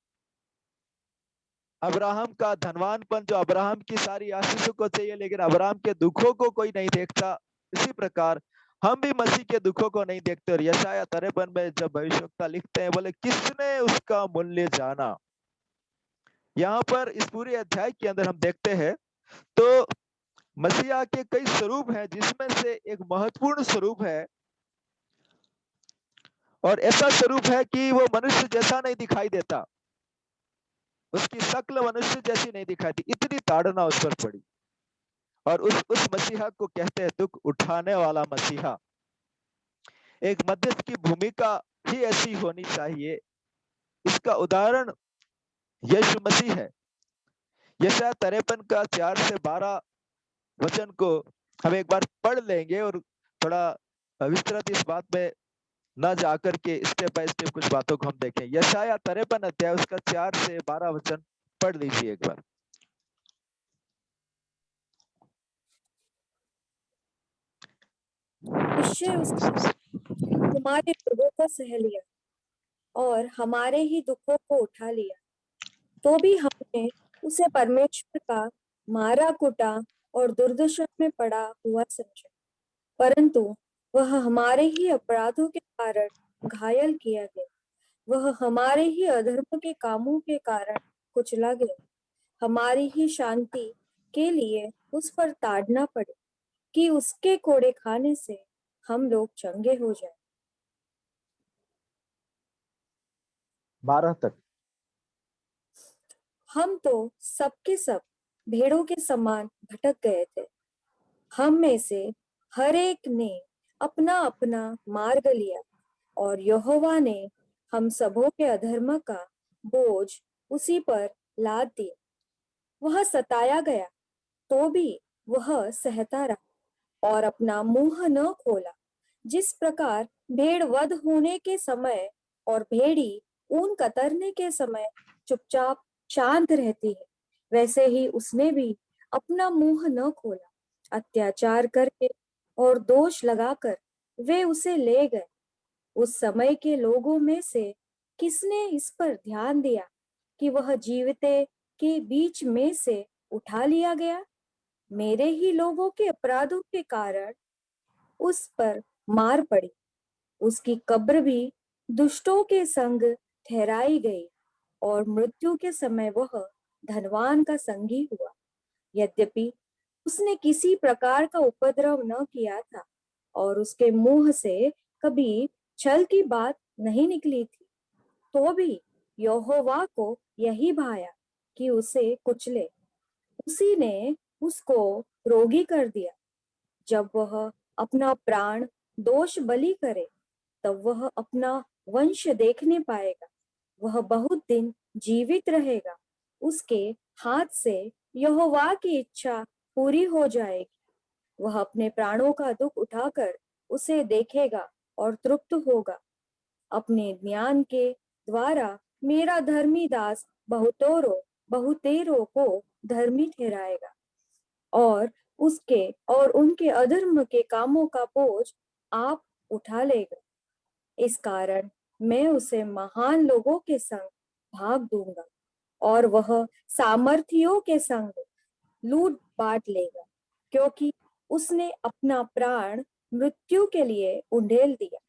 अब्राहम का धनवानपन जो अब्राहम की सारी आशीषों को चाहिए लेकिन अब्राहम के दुखों को कोई नहीं देखता, इसी प्रकार हम भी मसीह के दुखों को नहीं देखते। और यशायाह 53 में जब भविष्यवक्ता लिखते हैं, बोले किसने उसका मूल्य जाना। यहाँ पर इस पूरे अध्याय के अंदर हम देखते हैं तो मसीहा के कई स्वरूप हैं, जिसमें से एक महत्वपूर्ण स्वरूप है और ऐसा स्वरूप है कि वो मनुष्य जैसा नहीं दिखाई देता, उसकी शक्ल मनुष्य जैसी नहीं दिखाई दी, इतनी ताड़ना उस पर पड़ी। और उस मसीहा को कहते हैं दुख उठाने वाला मसीहा। एक मध्यस्थ की भूमिका ही ऐसी होनी चाहिए। इसका उदाहरण यीशु मसीह है। यशायाह 53 का 4 से 12 वचन को हम एक बार पढ़ लेंगे और थोड़ा विस्तृत इस बात में न जाकर के स्टेप बाय स्टेप कुछ बातों को हम देखें। यशायाह 53 अध्याय उसका 4 से 12 वचन पढ़ लीजिए एक बार। निश्चय उसने हमारे दुखों को सह लिया और हमारे ही दुखों को उठा लिया, तो भी हमने उसे परमेश्वर का मारा कुटा और दुर्दशा में पड़ा हुआ समझा। परंतु वह हमारे ही अपराधों के कारण घायल किया गया, वह हमारे ही अधर्म के कामों के कारण कुचला गया। हमारी ही शांति के लिए उस पर ताड़ना पड़े कि उसके कोड़े खाने से हम लोग चंगे हो जाए। 12 तक। हम तो सबके सब भेड़ों के समान भटक गए थे। हम में से हर एक ने अपना अपना मार्ग लिया और यहोवा ने हम सबों के अधर्म का बोझ उसी पर लाद दिया। वह सताया गया तो भी वह सहता रहा और अपना मुंह न खोला। जिस प्रकार भेड़ वध होने के समय और भेड़ी ऊन कतरने के समय चुपचाप शांत रहती है, वैसे ही उसने भी अपना मुंह न खोला। अत्याचार करके और दोष लगाकर वे उसे ले गए। उस समय के लोगों में से किसने इस पर ध्यान दिया कि वह जीविते के बीच में से उठा लिया गया? मेरे ही लोगों के अपराधों के कारण उस पर मार पड़ी। उसकी कब्र भी दुष्टों के संग ठहराई गई और मृत्यु के समय वह धनवान का संगी हुआ। यद्यपि उसने किसी प्रकार का उपद्रव न किया था और उसके मुंह से कभी छल की बात नहीं निकली थी, तो भी यहोवा को यही भाया कि उसे कुचले। उसी ने उसको रोगी कर दिया। जब वह अपना प्राण दोष बलि करे, तब वह अपना वंश देखने पाएगा। वह बहुत दिन जीवित रहेगा। उसके हाथ से यहोवा की इच्छा पूरी हो जाएगी। वह अपने प्राणों का दुख उठाकर उसे देखेगा और तृप्त होगा। अपने ज्ञान के द्वारा मेरा धर्मी दास बहुतेरों को धर्मी ठहराएगा और उसके और उनके अधर्म के कामों का बोझ आप उठा लेगा। इस कारण मैं उसे महान लोगों के संग भाग दूंगा और वह सामर्थियों के संग लूट बांट लेगा, क्योंकि उसने अपना प्राण मृत्यु के लिए उंडेल दिया।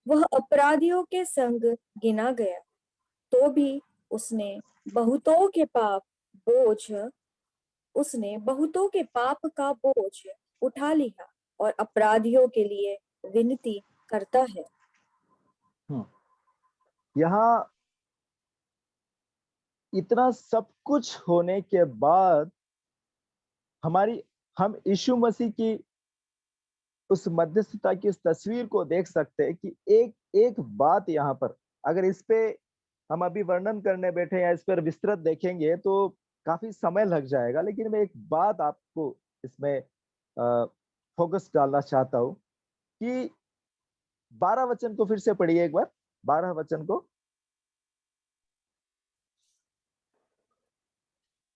वह अपराधियों के संग गिना गया, तो भी उसने बहुतों के पाप बोझ उसने बहुतों के पाप का बोझ उठा लिया और अपराधियों के लिए विनती करता है। यहाँ इतना सब कुछ होने के बाद हम यीशु मसीह की उस मध्यस्थता की उस तस्वीर को देख सकते हैं कि एक एक बात यहाँ पर, अगर इस पे हम अभी वर्णन करने बैठे या इस पर विस्तृत देखेंगे तो काफी समय लग जाएगा, लेकिन मैं एक बात आपको इसमें फोकस डालना चाहता हूँ कि 12 वचन को फिर से पढ़िए एक बार, 12 वचन को।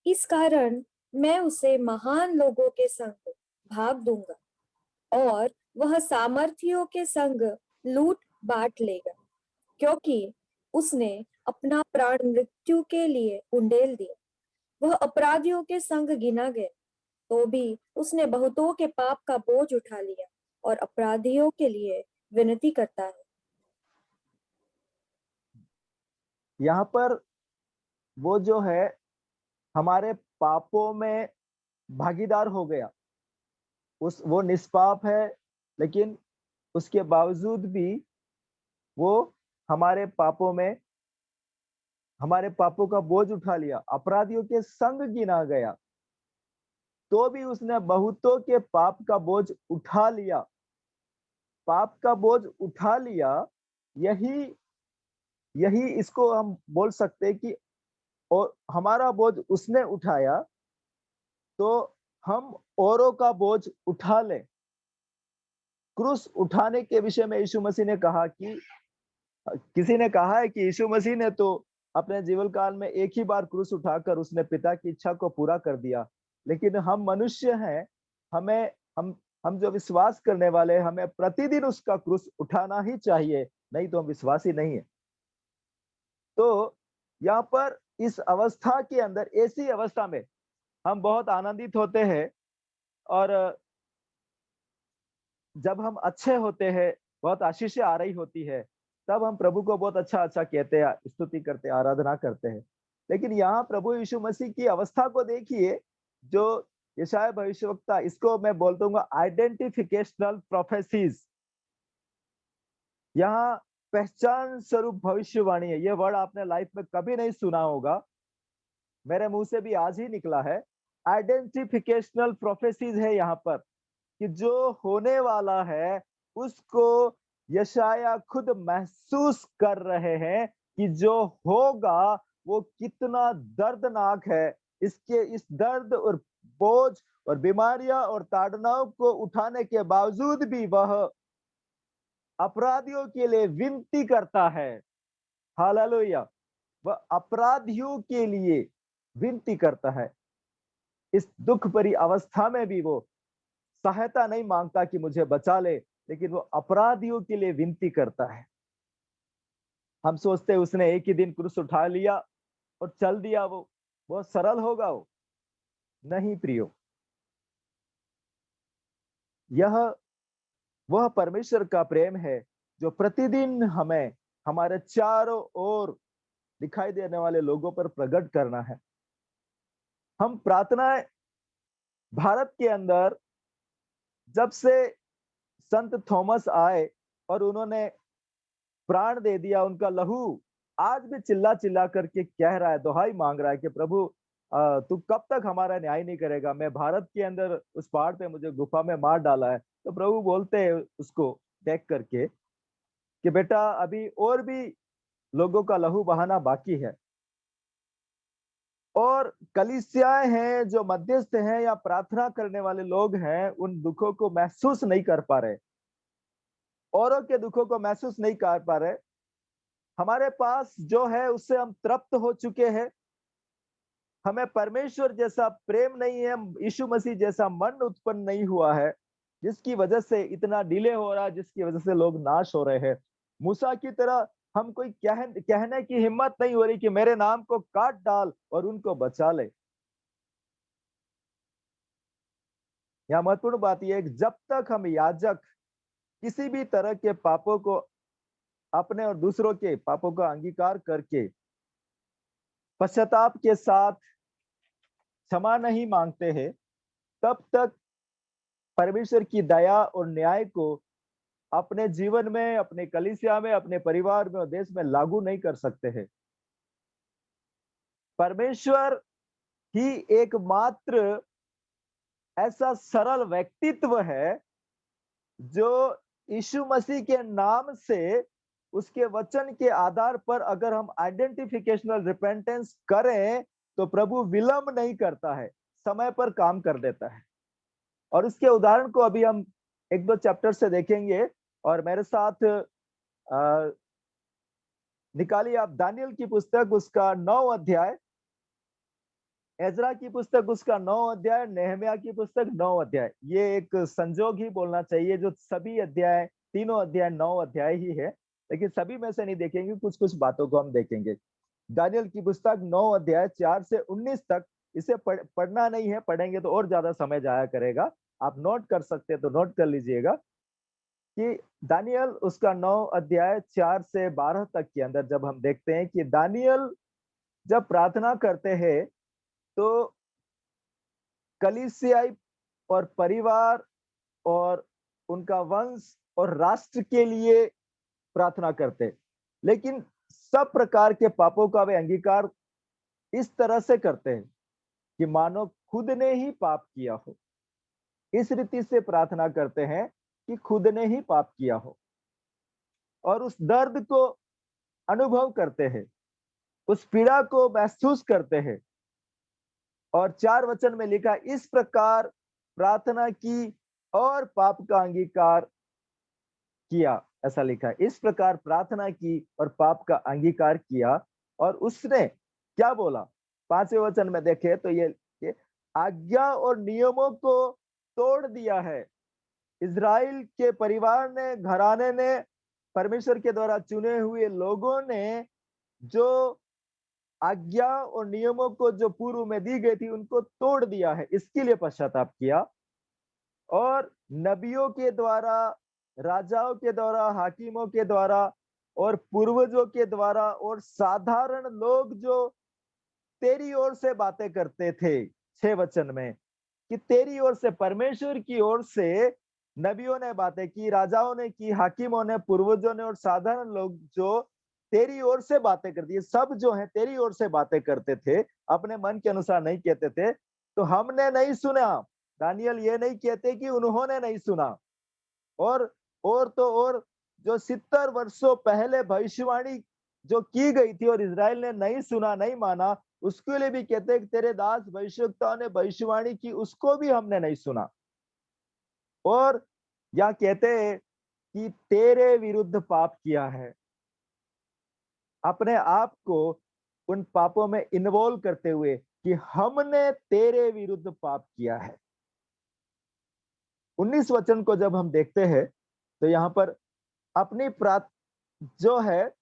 इस कारण मैं उसे महान लोगों के संग भाग दूंगा और वह सामर्थियों के संग लूट बांट लेगा, क्योंकि उसने अपना प्राण मृत्यु के लिए उंडेल दिया। वह अपराधियों के संग गिना गया, तो भी उसने बहुतों के पाप का बोझ उठा लिया और अपराधियों के लिए विनती करता है। यहाँ पर वो जो है हमारे पापों में भागीदार हो गया, वो निष्पाप है, लेकिन उसके बावजूद भी वो हमारे पापों में हमारे पापों का बोझ उठा लिया, अपराधियों के संग गिना गया, तो भी उसने बहुतों के पाप का बोझ उठा लिया। पाप का बोझ उठा लिया, यही यही इसको हम बोल सकते हैं कि और हमारा बोझ उसने उठाया तो हम औरों का बोझ उठा लें। क्रूस उठाने के विषय में यीशु मसीह ने कहा कि किसी ने कहा है कि यीशु मसीह ने तो अपने जीवन काल में एक ही बार क्रूस उठाकर उसने पिता की इच्छा को पूरा कर दिया, लेकिन हम मनुष्य हैं, हमें हम जो विश्वास करने वाले हैं, हमें प्रतिदिन उसका क्रूस उठाना ही चाहिए, नहीं तो हम विश्वासी नहीं है। तो यहाँ पर इस अवस्था के अंदर, ऐसी अवस्था में हम बहुत आनंदित होते हैं और जब हम अच्छे होते हैं, बहुत आशीष आ रही होती है, तब हम प्रभु को बहुत अच्छा अच्छा कहते हैं, स्तुति करते हैं, आराधना करते हैं। लेकिन यहाँ प्रभु यीशु मसीह की अवस्था को देखिए, जो यशायाह भविष्यवक्ता, इसको मैं बोल दूंगा आइडेंटिफिकेशनल प्रोफेसीज। यहाँ पहचान स्वरूप भविष्यवाणी है। ये वर्ड आपने लाइफ में कभी नहीं सुना होगा, मेरे मुंह से भी आज ही निकला है। आइडेंटिफिकेशनल प्रोफेसीज है यहाँ पर, कि जो होने वाला है उसको यशाया खुद महसूस कर रहे हैं कि जो होगा वो कितना दर्दनाक है। इसके इस दर्द और बोझ और बीमारियां और ताड़नाओं को उठाने के बावजूद भी वह अपराधियों के लिए विनती करता है। हालेलुया। वह अपराधियों के लिए विनती करता है। इस दुख भरी अवस्था में भी वो सहायता नहीं मांगता कि मुझे बचा ले, लेकिन वो अपराधियों के लिए विनती करता है। हम सोचते हैं उसने एक ही दिन क्रूस उठा लिया और चल दिया, वो बहुत सरल होगा। वो नहीं प्रियो, यह वह परमेश्वर का प्रेम है जो प्रतिदिन हमें हमारे चारों ओर दिखाई देने वाले लोगों पर प्रकट करना है। हम प्रार्थनाएं भारत के अंदर जब से संत थॉमस आए और उन्होंने प्राण दे दिया, उनका लहू आज भी चिल्ला चिल्ला करके कह रहा है, दुहाई मांग रहा है कि प्रभु तू कब तक हमारा न्याय नहीं करेगा। मैं भारत के अंदर उस पहाड़ पे मुझे गुफा में मार डाला है। तो प्रभु बोलते हैं उसको देख करके कि बेटा अभी और भी लोगों का लहू बहाना बाकी है। और कलीसियाएं हैं जो मध्यस्थ हैं या प्रार्थना करने वाले लोग हैं, उन दुखों को महसूस नहीं कर पा रहे, औरों के दुखों को महसूस नहीं कर पा रहे। हमारे पास जो है उससे हम तृप्त हो चुके हैं। हमें परमेश्वर जैसा प्रेम नहीं है, यीशु मसीह जैसा मन उत्पन्न नहीं हुआ है, जिसकी वजह से इतना डिले हो रहा है, जिसकी वजह से लोग नाश हो रहे हैं। मूसा की तरह हम कोई कहने की हिम्मत नहीं हो रही कि मेरे नाम को काट डाल और उनको बचा ले। यहाँ महत्वपूर्ण बात यह है कि जब तक हम याजक किसी भी तरह के पापों को, अपने और दूसरों के पापों का अंगीकार करके पश्चाताप के साथ क्षमा नहीं मांगते हैं, तब तक परमेश्वर की दया और न्याय को अपने जीवन में, अपने कलीसिया में, अपने परिवार में और देश में लागू नहीं कर सकते हैं। परमेश्वर ही एकमात्र ऐसा सरल व्यक्तित्व है जो यीशु मसीह के नाम से, उसके वचन के आधार पर अगर हम आइडेंटिफिकेशनल रिपेंटेंस करें तो प्रभु विलंब नहीं करता है, समय पर काम कर देता है। और इसके उदाहरण को अभी हम एक दो चैप्टर से देखेंगे। और मेरे साथ निकालिए आप दानियल की पुस्तक उसका 9 अध्याय, एजरा की पुस्तक उसका 9 अध्याय, नेहमिया की पुस्तक 9 अध्याय। ये एक संजोग ही बोलना चाहिए, जो सभी अध्याय, तीनों अध्याय 9 अध्याय ही है, लेकिन सभी में से नहीं देखेंगे, कुछ कुछ बातों को हम देखेंगे। दानियल की पुस्तक 9 अध्याय 4 से 19 तक। इसे पढ़ना नहीं है, पढ़ेंगे तो और ज्यादा समय जाया करेगा। आप नोट कर सकते हैं तो नोट कर लीजिएगा कि दानियल उसका 9 अध्याय 4 से 12 तक के अंदर जब हम देखते हैं कि दानियल जब प्रार्थना करते हैं तो कलीसियाई और परिवार और उनका वंश और राष्ट्र के लिए प्रार्थना करते, लेकिन सब प्रकार के पापों का वे अंगीकार इस तरह से करते हैं कि मानो खुद ने ही पाप किया हो। इस रीति से प्रार्थना करते हैं कि खुद ने ही पाप किया हो, और उस दर्द को अनुभव करते हैं, उस पीड़ा को महसूस करते हैं। और 4 वचन में लिखा, इस प्रकार प्रार्थना की और पाप का अंगीकार किया। ऐसा लिखा है, इस प्रकार प्रार्थना की और पाप का अंगीकार किया। और उसने क्या बोला 5वें वचन में देखे तो ये आज्ञा और नियमों को तोड़ दिया है। इज़राइल के परिवार ने, घराने ने, परमेश्वर के द्वारा चुने हुए लोगों ने जो आज्ञा और नियमों को जो पूर्व में दी गई थी उनको तोड़ दिया है, इसके लिए पश्चाताप किया। और नबियों के द्वारा, राजाओं के द्वारा, हाकिमों के द्वारा और पूर्वजों के द्वारा और साधारण लोग जो तेरी ओर से बातें करते थे। 6 वचन में कि तेरी ओर से, परमेश्वर की ओर से नबियों ने बातें की, राजाओं ने की, हाकिमों ने, पूर्वजों ने और साधारण लोग जो तेरी ओर से बातें करती है, सब जो है तेरी ओर से बातें करते थे, अपने मन के अनुसार नहीं कहते थे। तो हमने नहीं सुना। दानियल ये नहीं कहते कि उन्होंने नहीं सुना। और तो और जो 70 वर्षों पहले भविष्यवाणी जो की गई थी और इज़राइल ने नहीं सुना, नहीं माना, उसके लिए भी कहते हैं कि तेरे दास भविष्यवक्ताओं ने भविष्यवाणी की, उसको भी हमने नहीं सुना। और यहाँ कहते हैं कि तेरे विरुद्ध पाप किया है। अपने आप को उन पापों में इन्वॉल्व करते हुए कि हमने तेरे विरुद्ध पाप किया है। 19 वचन को जब हम देखते हैं तो यहाँ पर अपनी प्रार्थ जो है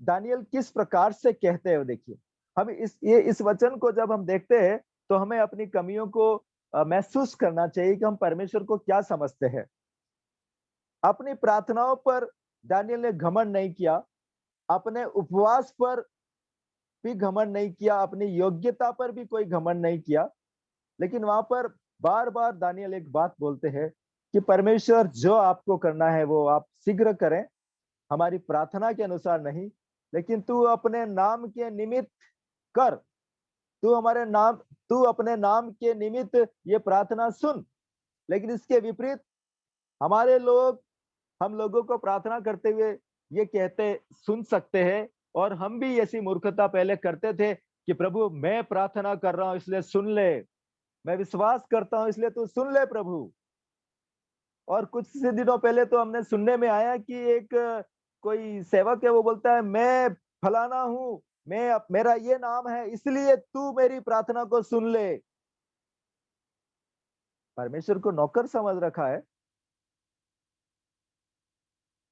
दानियल किस प्रकार से कहते हैं, देखिए। हम इस वचन को जब हम देखते हैं तो हमें अपनी कमियों को महसूस करना चाहिए कि हम परमेश्वर को क्या समझते हैं। अपनी प्रार्थनाओं पर दानियल ने घमंड नहीं किया, अपने उपवास पर भी घमंड नहीं किया, अपनी योग्यता पर भी कोई घमंड नहीं किया। लेकिन वहां पर बार-बार दानियल एक बात बोलते हैं कि परमेश्वर जो आपको करना है वो आप शीघ्र करें, हमारी प्रार्थना के अनुसार नहीं, लेकिन तू अपने नाम के निमित्त कर। तू अपने नाम के निमित्त ये प्रार्थना सुन। लेकिन इसके विपरीत हमारे लोग, हम लोगों को प्रार्थना करते हुए ये कहते सुन सकते हैं, और हम भी ऐसी मूर्खता पहले करते थे कि प्रभु मैं प्रार्थना कर रहा हूं इसलिए सुन ले, मैं विश्वास करता हूं इसलिए तू सुन ले प्रभु। और कुछ से दिनों पहले तो हमने सुनने में आया कि एक कोई सेवक है, वो बोलता है मैं फलाना हूँ, मेरा ये नाम है इसलिए तू मेरी प्रार्थना को सुन ले। परमेश्वर को नौकर समझ रखा है।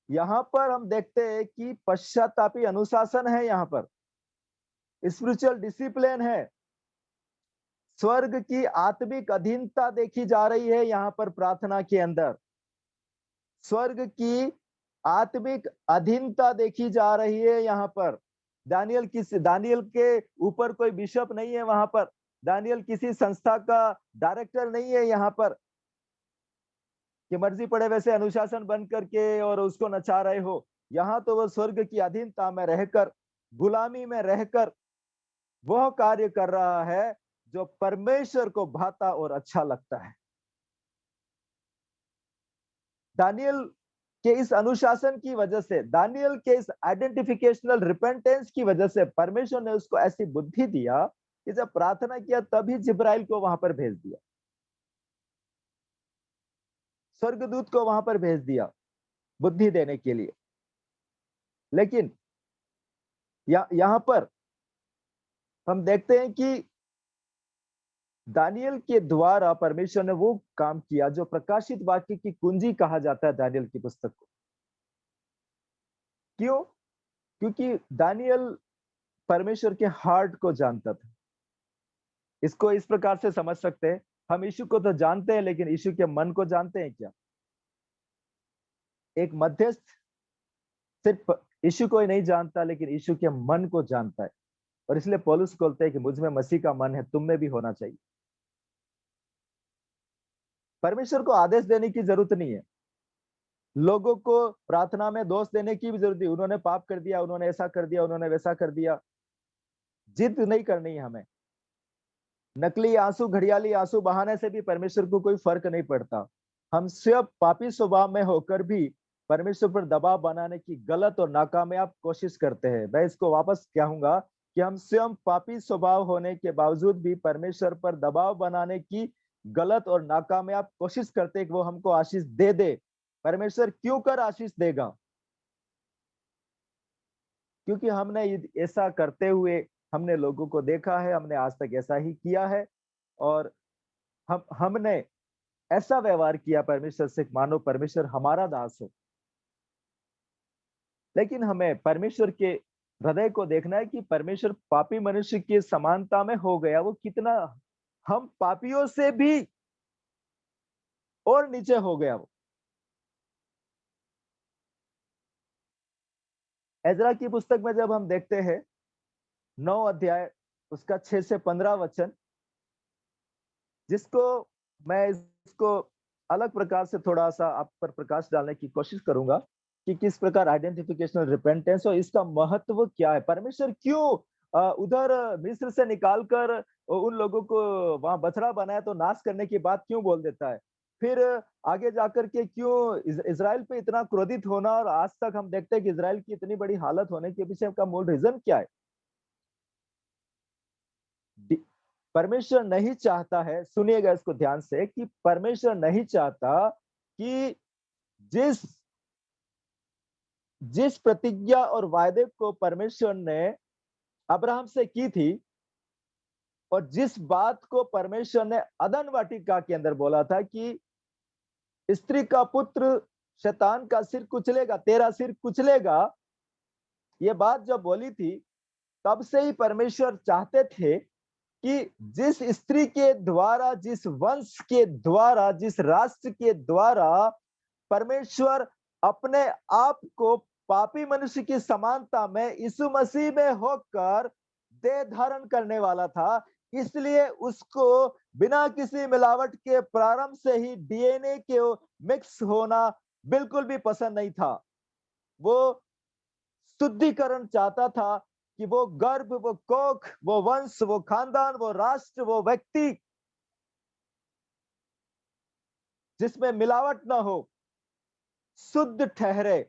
यहाँ पर हम देखते हैं कि पश्चातापी अनुशासन है, यहाँ पर स्पिरिचुअल डिसिप्लिन है, स्वर्ग की आत्मिक अधीनता देखी जा रही है यहाँ पर प्रार्थना के अंदर। स्वर्ग की आत्मिक अधीनता देखी जा रही है यहाँ पर। दानियल के ऊपर कोई बिशप नहीं है वहां पर। दानियल किसी संस्था का डायरेक्टर नहीं है यहाँ पर कि मर्जी पड़े वैसे अनुशासन बन करके और उसको नचा रहे हो। यहाँ तो वो स्वर्ग की अधीनता में रहकर, गुलामी में रहकर वह कार्य कर रहा है जो परमेश्वर को भाता और अच्छा लगता है। दानियल के इस अनुशासन की वजह से, दानियल के इस आइडेंटिफिकेशनल रिपेंटेंस की वजह से परमेश्वर ने उसको ऐसी बुद्धि दिया कि जब प्रार्थना किया तभी जिब्राइल को वहां पर भेज दिया, स्वर्गदूत को वहां पर भेज दिया बुद्धि देने के लिए। लेकिन यहां पर हम देखते हैं कि दानियल के द्वारा परमेश्वर ने वो काम किया जो प्रकाशित वाक्य की कुंजी कहा जाता है दानियल की पुस्तक को। क्यों? क्योंकि दानियल परमेश्वर के हार्ट को जानता था। इसको इस प्रकार से समझ सकते हैं, हम यीशु को तो जानते हैं लेकिन यीशु के मन को जानते हैं क्या? एक मध्यस्थ सिर्फ यीशु को ही नहीं जानता लेकिन यीशु के मन को जानता है। और इसलिए पौलुस बोलते हैं कि मुझ में मसीह का मन है, तुम में भी होना चाहिए। परमेश्वर को आदेश देने की जरूरत नहीं है, लोगों को प्रार्थना में दोष देने की भी जरूरत नहीं। उन्होंने पाप कर दिया, उन्होंने ऐसा कर दिया, उन्होंने वैसा कर दिया, जिद नहीं करनी है हमें। नकली आंसू, घड़ियाली आंसू बहाने से भी परमेश्वर को कोई फर्क नहीं पड़ता। हम स्वयं पापी स्वभाव में होकर भी परमेश्वर पर दबाव बनाने की गलत और नाकामयाब कोशिश करते हैं। मैं इसको वापस कहूंगा कि हम स्वयं पापी स्वभाव होने के बावजूद भी परमेश्वर पर दबाव बनाने की गलत और नाकामयाब कोशिश करते हैं कि वो हमको आशीष दे दे। परमेश्वर क्यों कर आशीष देगा? क्योंकि हमने ऐसा करते हुए हमने लोगों को देखा है, हमने आज तक ऐसा ही किया है। और हमने ऐसा व्यवहार किया परमेश्वर से मानो परमेश्वर हमारा दास हो। लेकिन हमें परमेश्वर के हृदय को देखना है कि परमेश्वर पापी मनुष्य की समानता में हो गया, वो कितना हम पापियों से भी और नीचे हो गया वो। एजरा की पुस्तक में जब हम देखते हैं 9 अध्याय उसका 6 से 15 वचन, जिसको मैं इसको अलग प्रकार से थोड़ा-सा आप पर प्रकाश डालने की कोशिश करूँगा कि किस प्रकार आइडेंटिफिकेशनल रिपेंटेंस और इसका महत्व क्या है? परमेश्वर क्यों उधर मिस्र से निकाल कर उन लोगों को वहाँ बछड़ा बनाया तो नाश करने की बात क्यों बोल देता है? फिर आगे जाकर के क्यों इज़राइल पे इतना क्रोधित होना और आज तक हम देखते हैं कि इज़राइल की इतनी बड़ी हालत होने के पीछे का मूल रीज़न क्या है? दि परमेश्वर नहीं चाहता है, सुनिएगा इसको ध्यान से, कि परमेश्वर नहीं चाहता कि जिस जिस प्रतिज्ञा और वायदे को परमेश्वर ने अब्राहम से की थी और जिस बात को परमेश्वर ने अदन वाटिका के अंदर बोला था कि स्त्री का पुत्र शैतान का सिर कुचलेगा, तेरा सिर कुचलेगा, ये बात जब बोली थी, तब से ही परमेश्वर चाहते थे कि जिस स्त्री के द्वारा, जिस वंश के द्वारा, जिस राष्ट्र के द्वारा परमेश्वर अपने आप को पापी मनुष्य की समानता में यीशु मसीह में होकर देह धारण करने वाला था, इसलिए उसको बिना किसी मिलावट के प्रारंभ से ही डीएनए के मिक्स होना बिल्कुल भी पसंद नहीं था। वो शुद्धिकरण चाहता था कि वो गर्भ, वो कोख, वो वंश, वो खानदान, वो राष्ट्र, वो व्यक्ति जिसमें मिलावट ना हो, शुद्ध ठहरे।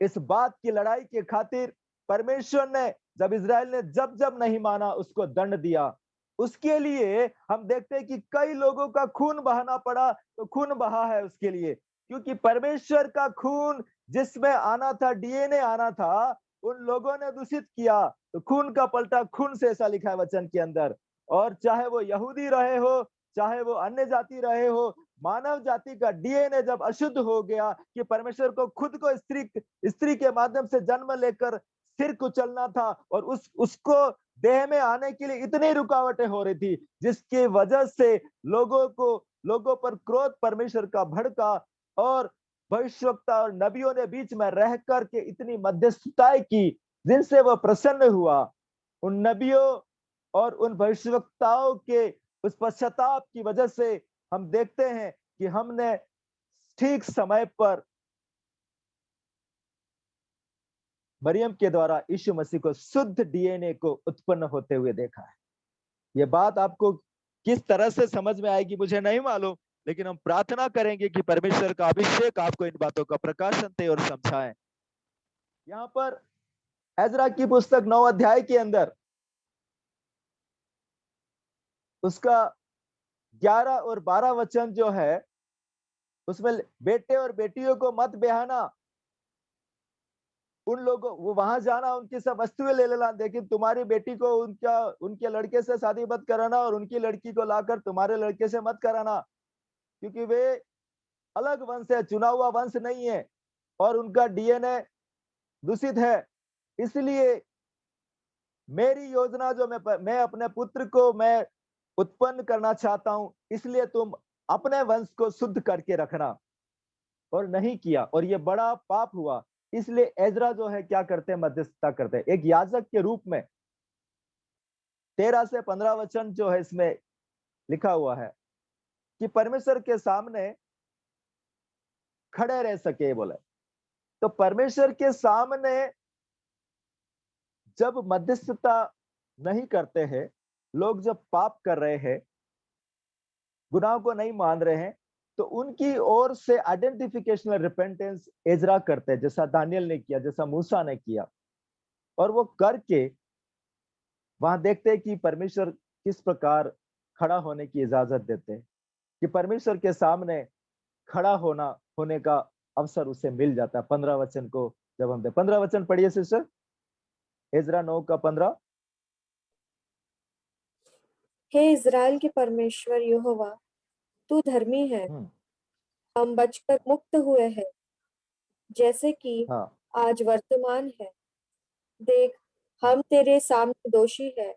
इस बात की लड़ाई के खातिर परमेश्वर ने, जब इज़राइल ने जब नहीं माना, उसको दंड दिया। उसके लिए हम देखते हैं कि कई लोगों का खून बहाना पड़ा, तो खून बहा है उसके लिए, क्योंकि परमेश्वर का खून जिसमें आना था, डीएनए आना था, उन लोगों ने दूषित किया, तो खून का पलटा खून से, ऐसा लिखा है वचन के अंदर। और चाहे वो यहूदी रहे हो, चाहे वो अन्य जाति रहे हो, मानव जाति का डीएनए जब अशुद्ध हो गया कि परमेश्वर को खुद को स्त्री के माध्यम से जन्म लेकर सिर कुचलना था, और उसको देह में आने के लिए इतनी रुकावटें हो रही थी, जिसकी वजह से लोगों पर क्रोध परमेश्वर का भड़का, और भविष्यवक्ता और नबियों ने बीच में रह कर के इतनी मध्यस्थताएं की, जिनसे वह प्रसन्न हुआ। उन नबियों और उन भविष्यवक्ताओं के उस पश्चाताप की वजह से हम देखते हैं कि हमने ठीक समय पर मरियम के द्वारा यीशु मसीह को, शुद्ध डीएनए को उत्पन्न होते हुए देखा है। ये बात आपको किस तरह से समझ में आएगी मुझे नहीं मालूम, लेकिन हम प्रार्थना करेंगे कि परमेश्वर का अभिषेक आपको इन बातों का प्रकाशन दे और समझाए। यहाँ पर एजरा की पुस्तक 9 अध्याय के अंदर उसका 11 और 12 वचन जो है, उसमें बेटे और बेटियों को मत ब्याहना, उन लोगों वो वहां जाना, उनकी सब वस्तुएं ले लेना, लेकिन तुम्हारी बेटी को उनके लड़के से शादी मत कराना, और उनकी लड़की को लाकर तुम्हारे लड़के से मत कराना, क्योंकि वे अलग वंश है, चुना हुआ वंश नहीं है, और उनका डीएनए दूषित है। इसलिए मेरी योजना जो मैं अपने पुत्र को मैं उत्पन्न करना चाहता हूं, इसलिए तुम अपने वंश को शुद्ध करके रखना, और नहीं किया, और ये बड़ा पाप हुआ। इसलिए एजरा जो है क्या करते हैं, मध्यस्थता करते हैं एक याजक के रूप में। 13 से 15 वचन जो है इसमें लिखा हुआ है कि परमेश्वर के सामने खड़े रह सके, बोले तो परमेश्वर के सामने जब मध्यस्थता नहीं करते हैं लोग, जब पाप कर रहे हैं, गुनाह को नहीं मान रहे हैं, तो उनकी ओर से आइडेंटिफिकेशनल रिपेंटेंस एजरा करते हैं, जैसा दानियल ने किया, जैसा मूसा ने किया, और वो करके वहां देखते हैं कि परमेश्वर किस प्रकार खड़ा होने की इजाजत देते हैं, कि परमेश्वर के सामने खड़ा होने का अवसर उसे मिल जाता है। 15 वचन को जब हम 15 वचन पढ़िए सिस्टर, एजरा 9 का 15। हे इज़राइल के परमेश्वर यहोवा, तू धर्मी है, हम बचकर मुक्त हुए हैं, जैसे कि हाँ, आज वर्तमान है। देख, हम तेरे सामने दोषी है,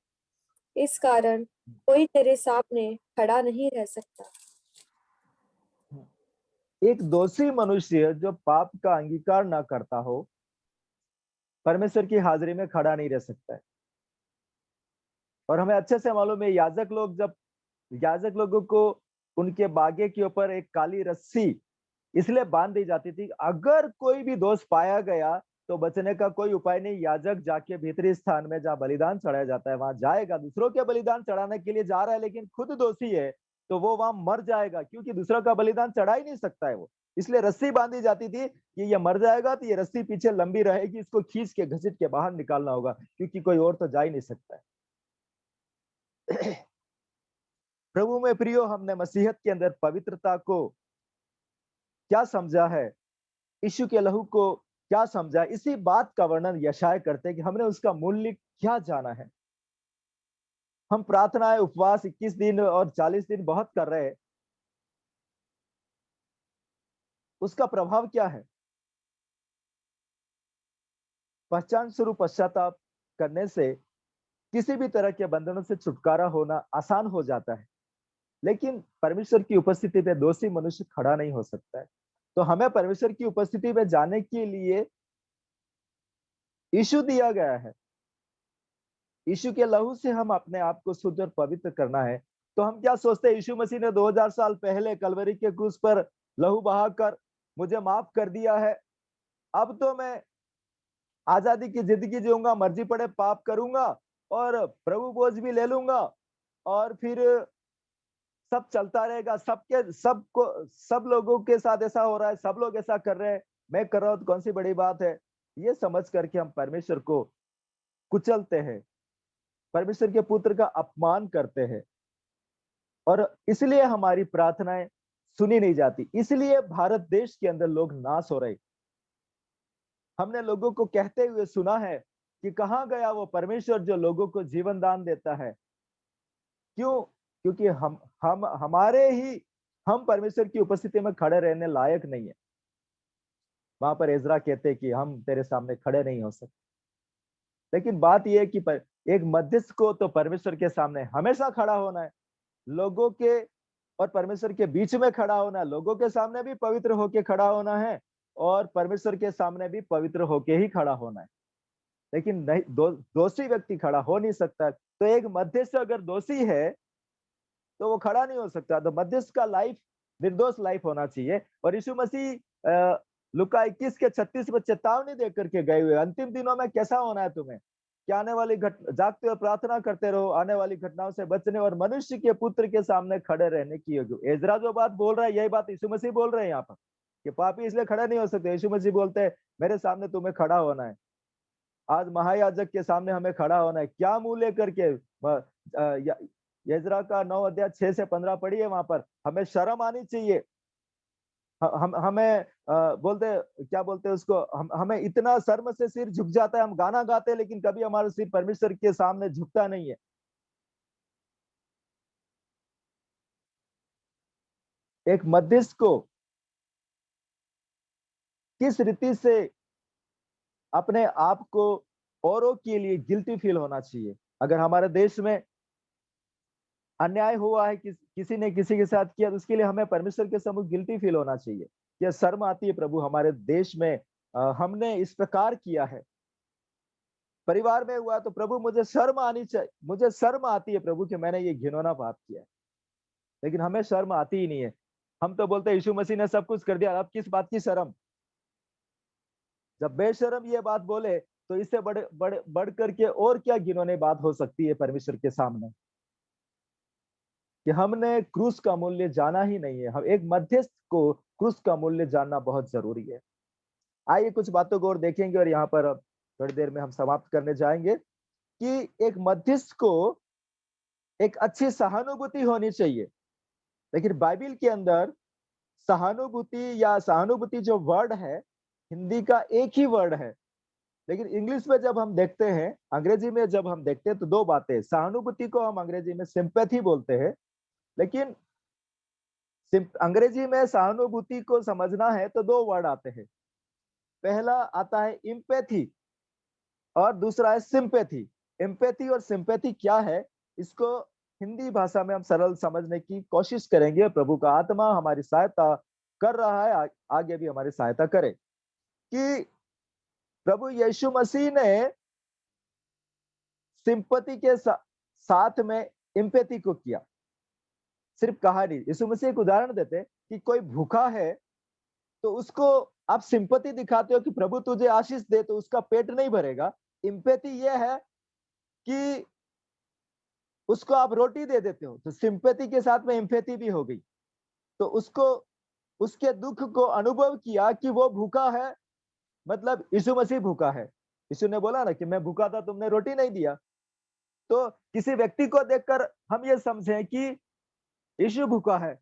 इस कारण कोई तेरे सामने खड़ा नहीं रह सकता। एक दोषी मनुष्य जो पाप का अंगीकार ना करता हो, परमेश्वर की हाजिरी में खड़ा नहीं रह सकता है। और हमें अच्छे से मालूम है याजक लोगों को उनके बागे के ऊपर एक काली रस्सी इसलिए बांध दी जाती थी, अगर कोई भी दोष पाया गया तो बचने का कोई उपाय नहीं। याजक जाके भीतरी स्थान में जहाँ बलिदान चढ़ाया जाता है वहां जाएगा, दूसरों के बलिदान चढ़ाने के लिए जा रहा है लेकिन खुद दोषी है, तो वो वहां मर जाएगा, क्योंकि दूसरों का बलिदान चढ़ा ही नहीं सकता है वो। इसलिए रस्सी बांधी जाती थी कि ये मर जाएगा तो ये रस्सी पीछे लंबी रहेगी, इसको खींच के घसीट के बाहर निकालना होगा, क्योंकि कोई और तो जा ही नहीं सकता है। प्रभु में प्रियो, हमने मसीहत के अंदर पवित्रता को क्या समझा है, यीशु के लहू को क्या समझा, इसी बात का वर्णन यशायाह करते हैं कि हमने उसका मूल्य क्या जाना है। हम प्रार्थनाएं, उपवास 21 दिन और 40 दिन बहुत कर रहे हैं, उसका प्रभाव क्या है? पहचान स्वरूप पश्चाताप करने से किसी भी तरह के बंधनों से छुटकारा होना आसान हो जाता है, लेकिन परमेश्वर की उपस्थिति में दोषी मनुष्य खड़ा नहीं हो सकता है। तो हमें परमेश्वर की उपस्थिति में जाने के लिए यीशु दिया गया है। यीशु के लहू से हम अपने आप को शुद्ध और पवित्र करना है। तो हम क्या सोचते हैं, यीशु मसीह ने 2000 साल पहले कलवरी के क्रूस पर लहू बहाकर मुझे माफ कर दिया है, अब तो मैं आजादी की जिंदगी जीऊंगा, मर्जी पड़े पाप करूंगा और प्रभु बोझ भी ले लूंगा और फिर सब चलता रहेगा, सब लोगों के साथ ऐसा हो रहा है, सब लोग ऐसा कर रहे हैं, मैं कर रहा हूं तो कौन सी बड़ी बात है। ये समझ करके हम परमेश्वर को कुचलते हैं, परमेश्वर के पुत्र का अपमान करते हैं और इसलिए हमारी प्रार्थनाएं सुनी नहीं जाती। इसलिए भारत देश के अंदर लोग नाश हो रहे। हमने लोगों को कहते हुए सुना है कि कहां गया वो परमेश्वर जो लोगों को जीवन दान देता है। क्यों? क्योंकि हम परमेश्वर की उपस्थिति में खड़े रहने लायक नहीं है। वहां पर एजरा कहते हैं कि हम तेरे सामने खड़े नहीं हो सकते, लेकिन बात यह है कि एक मध्यस्थ को तो परमेश्वर के सामने हमेशा खड़ा होना है, लोगों के और परमेश्वर के बीच में खड़ा होना है, लोगों के सामने भी पवित्र होके खड़ा होना है और परमेश्वर के सामने भी पवित्र होके ही खड़ा होना है। लेकिन नहीं, दोषी व्यक्ति खड़ा हो नहीं सकता। तो एक मध्यस्थ अगर दोषी है तो वो खड़ा नहीं हो सकता। तो मध्यस्थ का लाइफ निर्दोष लाइफ होना चाहिए। और यीशु मसीह लुका 21 के 36 में चेतावनी दे करके गए हुए, अंतिम दिनों में कैसा होना है तुम्हें, कि आने वाली जागते हुए प्रार्थना करते रहो, आने वाली घटनाओं से बचने और मनुष्य के पुत्र के सामने खड़े रहने की योग्य। एजरा जो बात बोल रहा है यही बात यीशु मसीह बोल रहे हैं यहाँ पर, कि पापी इसलिए खड़े नहीं हो सकते। यीशु मसीह बोलते हैं मेरे सामने तुम्हें खड़ा होना है, आज महायाजक के सामने हमें खड़ा होना है। क्या मुंह लेकर के यजरा का 9 अध्याय 6 से 15 पढ़िए, वहां पर हमें शर्म आनी चाहिए। हमें बोलते क्या बोलते हैं उसको, हमें इतना शर्म से सिर झुक जाता है, हम गाना गाते हैं लेकिन कभी हमारा सिर परमेश्वर के सामने झुकता नहीं है। एक मध्यस्थ को किस रीति से अपने आप को औरों के लिए गिल्टी फील होना चाहिए। अगर हमारे देश में अन्याय हुआ है, किसी ने किसी के साथ किया, तो उसके लिए हमें परमेश्वर के सम्मुख गिल्टी फील होना चाहिए। क्या शर्म आती है प्रभु, हमारे देश में हमने इस प्रकार किया है, परिवार में हुआ तो प्रभु मुझे शर्म आनी चाहिए, मुझे शर्म आती है प्रभु कि मैंने ये घिनौना पाप किया है। लेकिन हमें शर्म आती ही नहीं है। हम तो बोलते हैं यीशु मसीह ने सब कुछ कर दिया, अब किस बात की शर्म। जब बेशर्म ये बात बोले तो इससे बढ़ करके और क्या घिनौनी बात हो सकती है परमेश्वर के सामने, कि हमने क्रूस का मूल्य जाना ही नहीं है। हम एक मध्यस्थ को क्रूस का मूल्य जानना बहुत जरूरी है। आइए कुछ बातों को और देखेंगे और यहाँ पर अब थोड़ी देर में हम समाप्त करने जाएंगे कि एक मध्यस्थ को एक अच्छी सहानुभूति होनी चाहिए। लेकिन बाइबल के अंदर सहानुभूति या सहानुभूति जो वर्ड है, हिंदी का एक ही वर्ड है, लेकिन इंग्लिश में जब हम देखते हैं, अंग्रेजी में जब हम देखते हैं तो दो बातें। सहानुभूति को हम अंग्रेजी में सिंपैथी बोलते हैं, लेकिन अंग्रेजी में सहानुभूति को समझना है तो दो वर्ड आते हैं। पहला आता है इम्पैथी और दूसरा है सिंपैथी। एम्पैथी और सिंपैथी क्या है, इसको हिंदी भाषा में हम सरल समझने की कोशिश करेंगे। प्रभु का आत्मा हमारी सहायता कर रहा है, आगे भी हमारी सहायता करे। कि प्रभु यीशु मसीह ने साथ में एम्पैथी को किया, सिर्फ कहा नहीं। यीशु मसीह एक उदाहरण देते हैं कि कोई भूखा है तो उसको आप सिंपैथी दिखाते हो कि प्रभु तुझे आशीष दे, तो उसका पेट नहीं भरेगा। एम्पैथी ये है कि उसको आप रोटी दे देते हो, तो सिंपैथी के साथ में एम्पैथी भी हो गई। तो उसको उसके दुख को अनुभव किया कि वो भूखा है, मतलब यीशु मसीह भूखा है। यीशु ने बोला ना कि मैं भूखा था, तुमने रोटी नहीं दिया। तो किसी व्यक्ति को देखकर हम ये समझें कि यीशु भूखा है,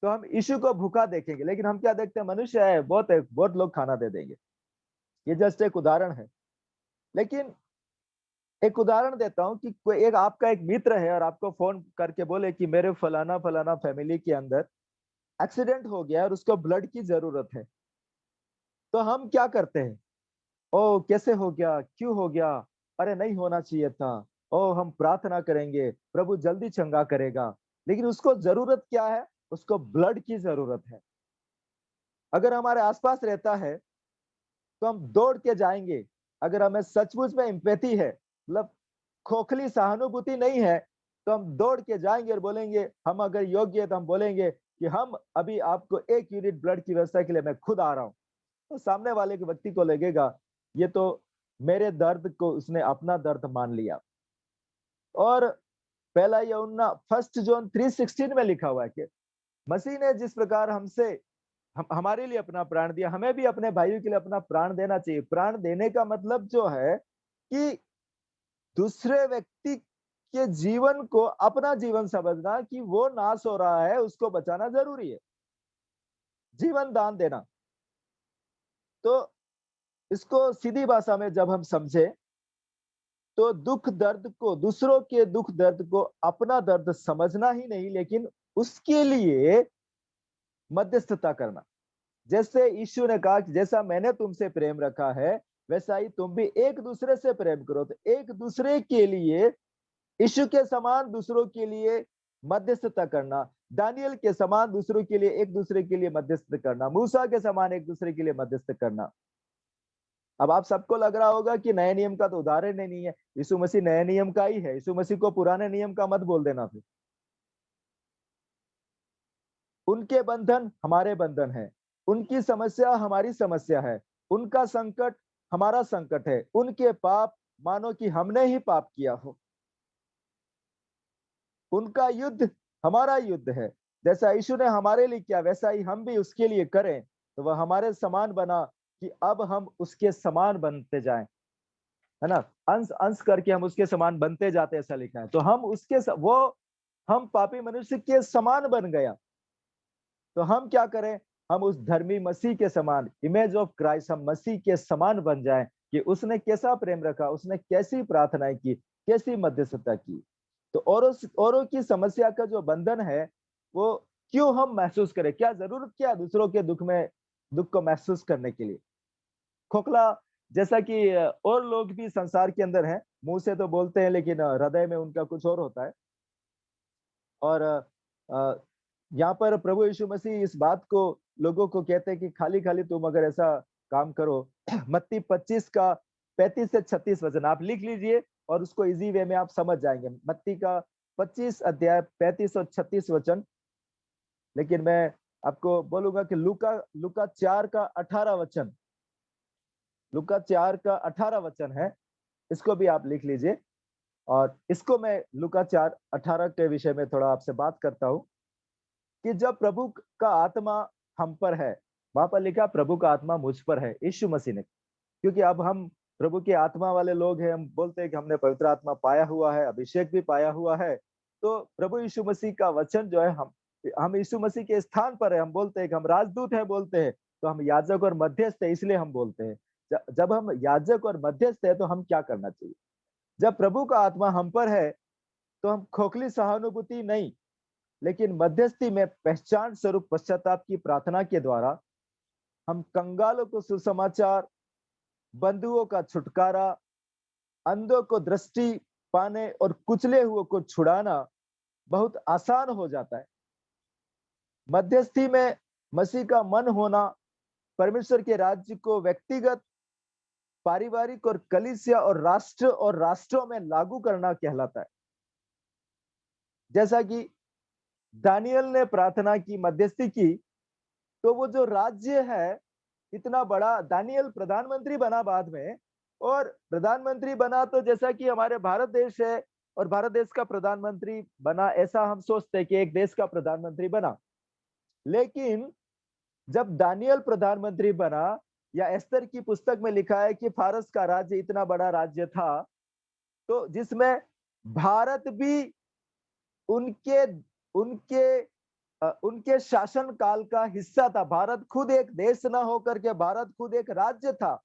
तो हम यीशु को भूखा देखेंगे, लेकिन हम क्या देखते हैं, मनुष्य है, बहुत लोग खाना दे देंगे। ये जस्ट एक उदाहरण है। लेकिन एक उदाहरण देता हूं कि कोई एक आपका एक मित्र है और आपको फोन करके बोले कि मेरे फलाना फलाना फैमिली के अंदर एक्सीडेंट हो गया और उसको ब्लड की जरूरत है। तो हम क्या करते हैं, ओ कैसे हो गया, क्यों हो गया, अरे नहीं होना चाहिए था, ओ हम प्रार्थना करेंगे, प्रभु जल्दी चंगा करेगा। लेकिन उसको जरूरत क्या है, उसको ब्लड की जरूरत है। अगर हमारे आसपास रहता है तो हम दौड़ के जाएंगे। अगर हमें सचमुच में एम्पैथी है, मतलब खोखली सहानुभूति नहीं है, तो हम दौड़ के जाएंगे और बोलेंगे, हम अगर योग्य है तो हम बोलेंगे कि हम अभी आपको 1 यूनिट ब्लड की व्यवस्था के लिए मैं खुद आ रहा हूं। तो सामने वाले के व्यक्ति को लगेगा ये तो मेरे दर्द को उसने अपना दर्द मान लिया। और पहला यूहन्ना 1 जॉन 3:16 में लिखा हुआ है कि मसीह ने जिस प्रकार हमसे हमारे लिए अपना प्राण दिया, हमें भी अपने भाइयों के लिए अपना प्राण देना चाहिए। प्राण देने का मतलब जो है कि दूसरे व्यक्ति के जीवन को अपना जीवन समझना, कि वो नाश हो रहा है, उसको बचाना जरूरी है, जीवन दान देना। तो इसको सीधी भाषा में जब हम समझे, तो दुख दर्द को, दूसरों के दुख दर्द को अपना दर्द समझना ही नहीं, लेकिन उसके लिए मध्यस्थता करना। जैसे यीशु ने कहा कि जैसा मैंने तुमसे प्रेम रखा है, वैसा ही तुम भी एक दूसरे से प्रेम करो। तो एक दूसरे के लिए, यीशु के समान दूसरों के लिए मध्यस्थता करना, दानियल के समान दूसरों के लिए, एक दूसरे के लिए मध्यस्थ करना, मूसा के समान एक दूसरे के लिए मध्यस्थ करना। अब आप सबको लग रहा होगा कि नए नियम का तो उदाहरण ही नहीं है, यीशु मसीह नए नियम का ही है, यीशु मसीह को पुराने नियम का मत बोल देना फिर। उनके बंधन हमारे बंधन है, उनकी समस्या हमारी समस्या है, उनका संकट हमारा संकट है, उनके पाप मानो कि हमने ही पाप किया हो, उनका युद्ध हमारा युद्ध है। जैसा यीशु ने हमारे लिए किया वैसा ही हम भी उसके लिए करें, तो वह हमारे समान बना कि अब हम उसके समान बनते जाएं, है ना। अंश अंश करके हम उसके समान बनते जाते, ऐसा लिखा है। तो हम वो हम पापी मनुष्य के समान बन गया। तो हम क्या करें, हम उस धर्मी मसीह के समान, इमेज ऑफ क्राइस्ट, हम मसीह के समान बन जाएं कि उसने कैसा प्रेम रखा, उसने कैसी प्रार्थनाएं की, कैसी मध्यस्थता की। तो औरों की समस्या का जो बंधन है, वो क्यों हम महसूस करें, क्या जरूरत, क्या दूसरों के दुख को महसूस करने के लिए। खोखला, जैसा कि और लोग भी संसार के अंदर हैं, मुंह से तो बोलते हैं लेकिन हृदय में उनका कुछ और होता है। और यहाँ पर प्रभु यीशु मसीह इस बात को लोगों को कहते हैं कि खाली खाली तुम अगर ऐसा काम करो। मत्ती 25 का 35 से 36 वचन आप लिख लीजिए और उसको इजी वे में आप समझ जाएंगे। मत्ती का 25 अध्याय 35 और 36 वचन। लेकिन मैं आपको बोलूंगा कि लूका लूका 4 का 18 वचन, लूका 4 का 18 वचन है, इसको भी आप लिख लीजिए। और इसको मैं लूका 4:18 के विषय में थोड़ा आपसे बात करता हूँ कि जब प्रभु का आत्मा हम पर है, वहां पर लिखा प्रभु का आत्मा मुझ पर है, यीशु मसीह ने। क्योंकि अब हम प्रभु की आत्मा वाले लोग हैं, हम बोलते हैं कि हमने पवित्र आत्मा पाया हुआ है, अभिषेक भी पाया हुआ है। तो प्रभु यीशु मसीह का वचन जो है, हम यीशु मसीह के स्थान पर है, हम बोलते हैं कि हम राजदूत है बोलते हैं। तो हम याजक और मध्यस्थ है, इसलिए हम बोलते हैं। जब हम याजक और मध्यस्थ है तो हम क्या करना चाहिए। जब प्रभु का आत्मा हम पर है, तो हम खोखली सहानुभूति नहीं, लेकिन मध्यस्थी में पहचान स्वरूप पश्चाताप की प्रार्थना के द्वारा हम कंगालों को सुसमाचार, बंधुओं का छुटकारा, अंधों को दृष्टि पाने और कुचले हुए को छुड़ाना बहुत आसान हो जाता है। मध्यस्थी में मसीह का मन होना परमेश्वर के राज्य को व्यक्तिगत, पारिवारिक और कलीसिया और राष्ट्रों में लागू करना कहलाता है। जैसा कि दानियल ने प्रार्थना की, मध्यस्थी की, तो वो जो राज्य है इतना बड़ा, दानियल प्रधानमंत्री बना बाद में, और प्रधानमंत्री बना तो जैसा कि हमारे भारत देश है और भारत देश का प्रधानमंत्री बना, ऐसा हम सोचते हैं कि एक देश का प्रधानमंत्री बना। लेकिन जब दानियल प्रधानमंत्री बना, या एस्तर की पुस्तक में लिखा है कि फारस का राज्य इतना बड़ा राज्य था, तो जिसमें भारत भी उनके उनके उनके शासन काल का हिस्सा था। भारत खुद एक देश ना होकर के भारत खुद एक राज्य था।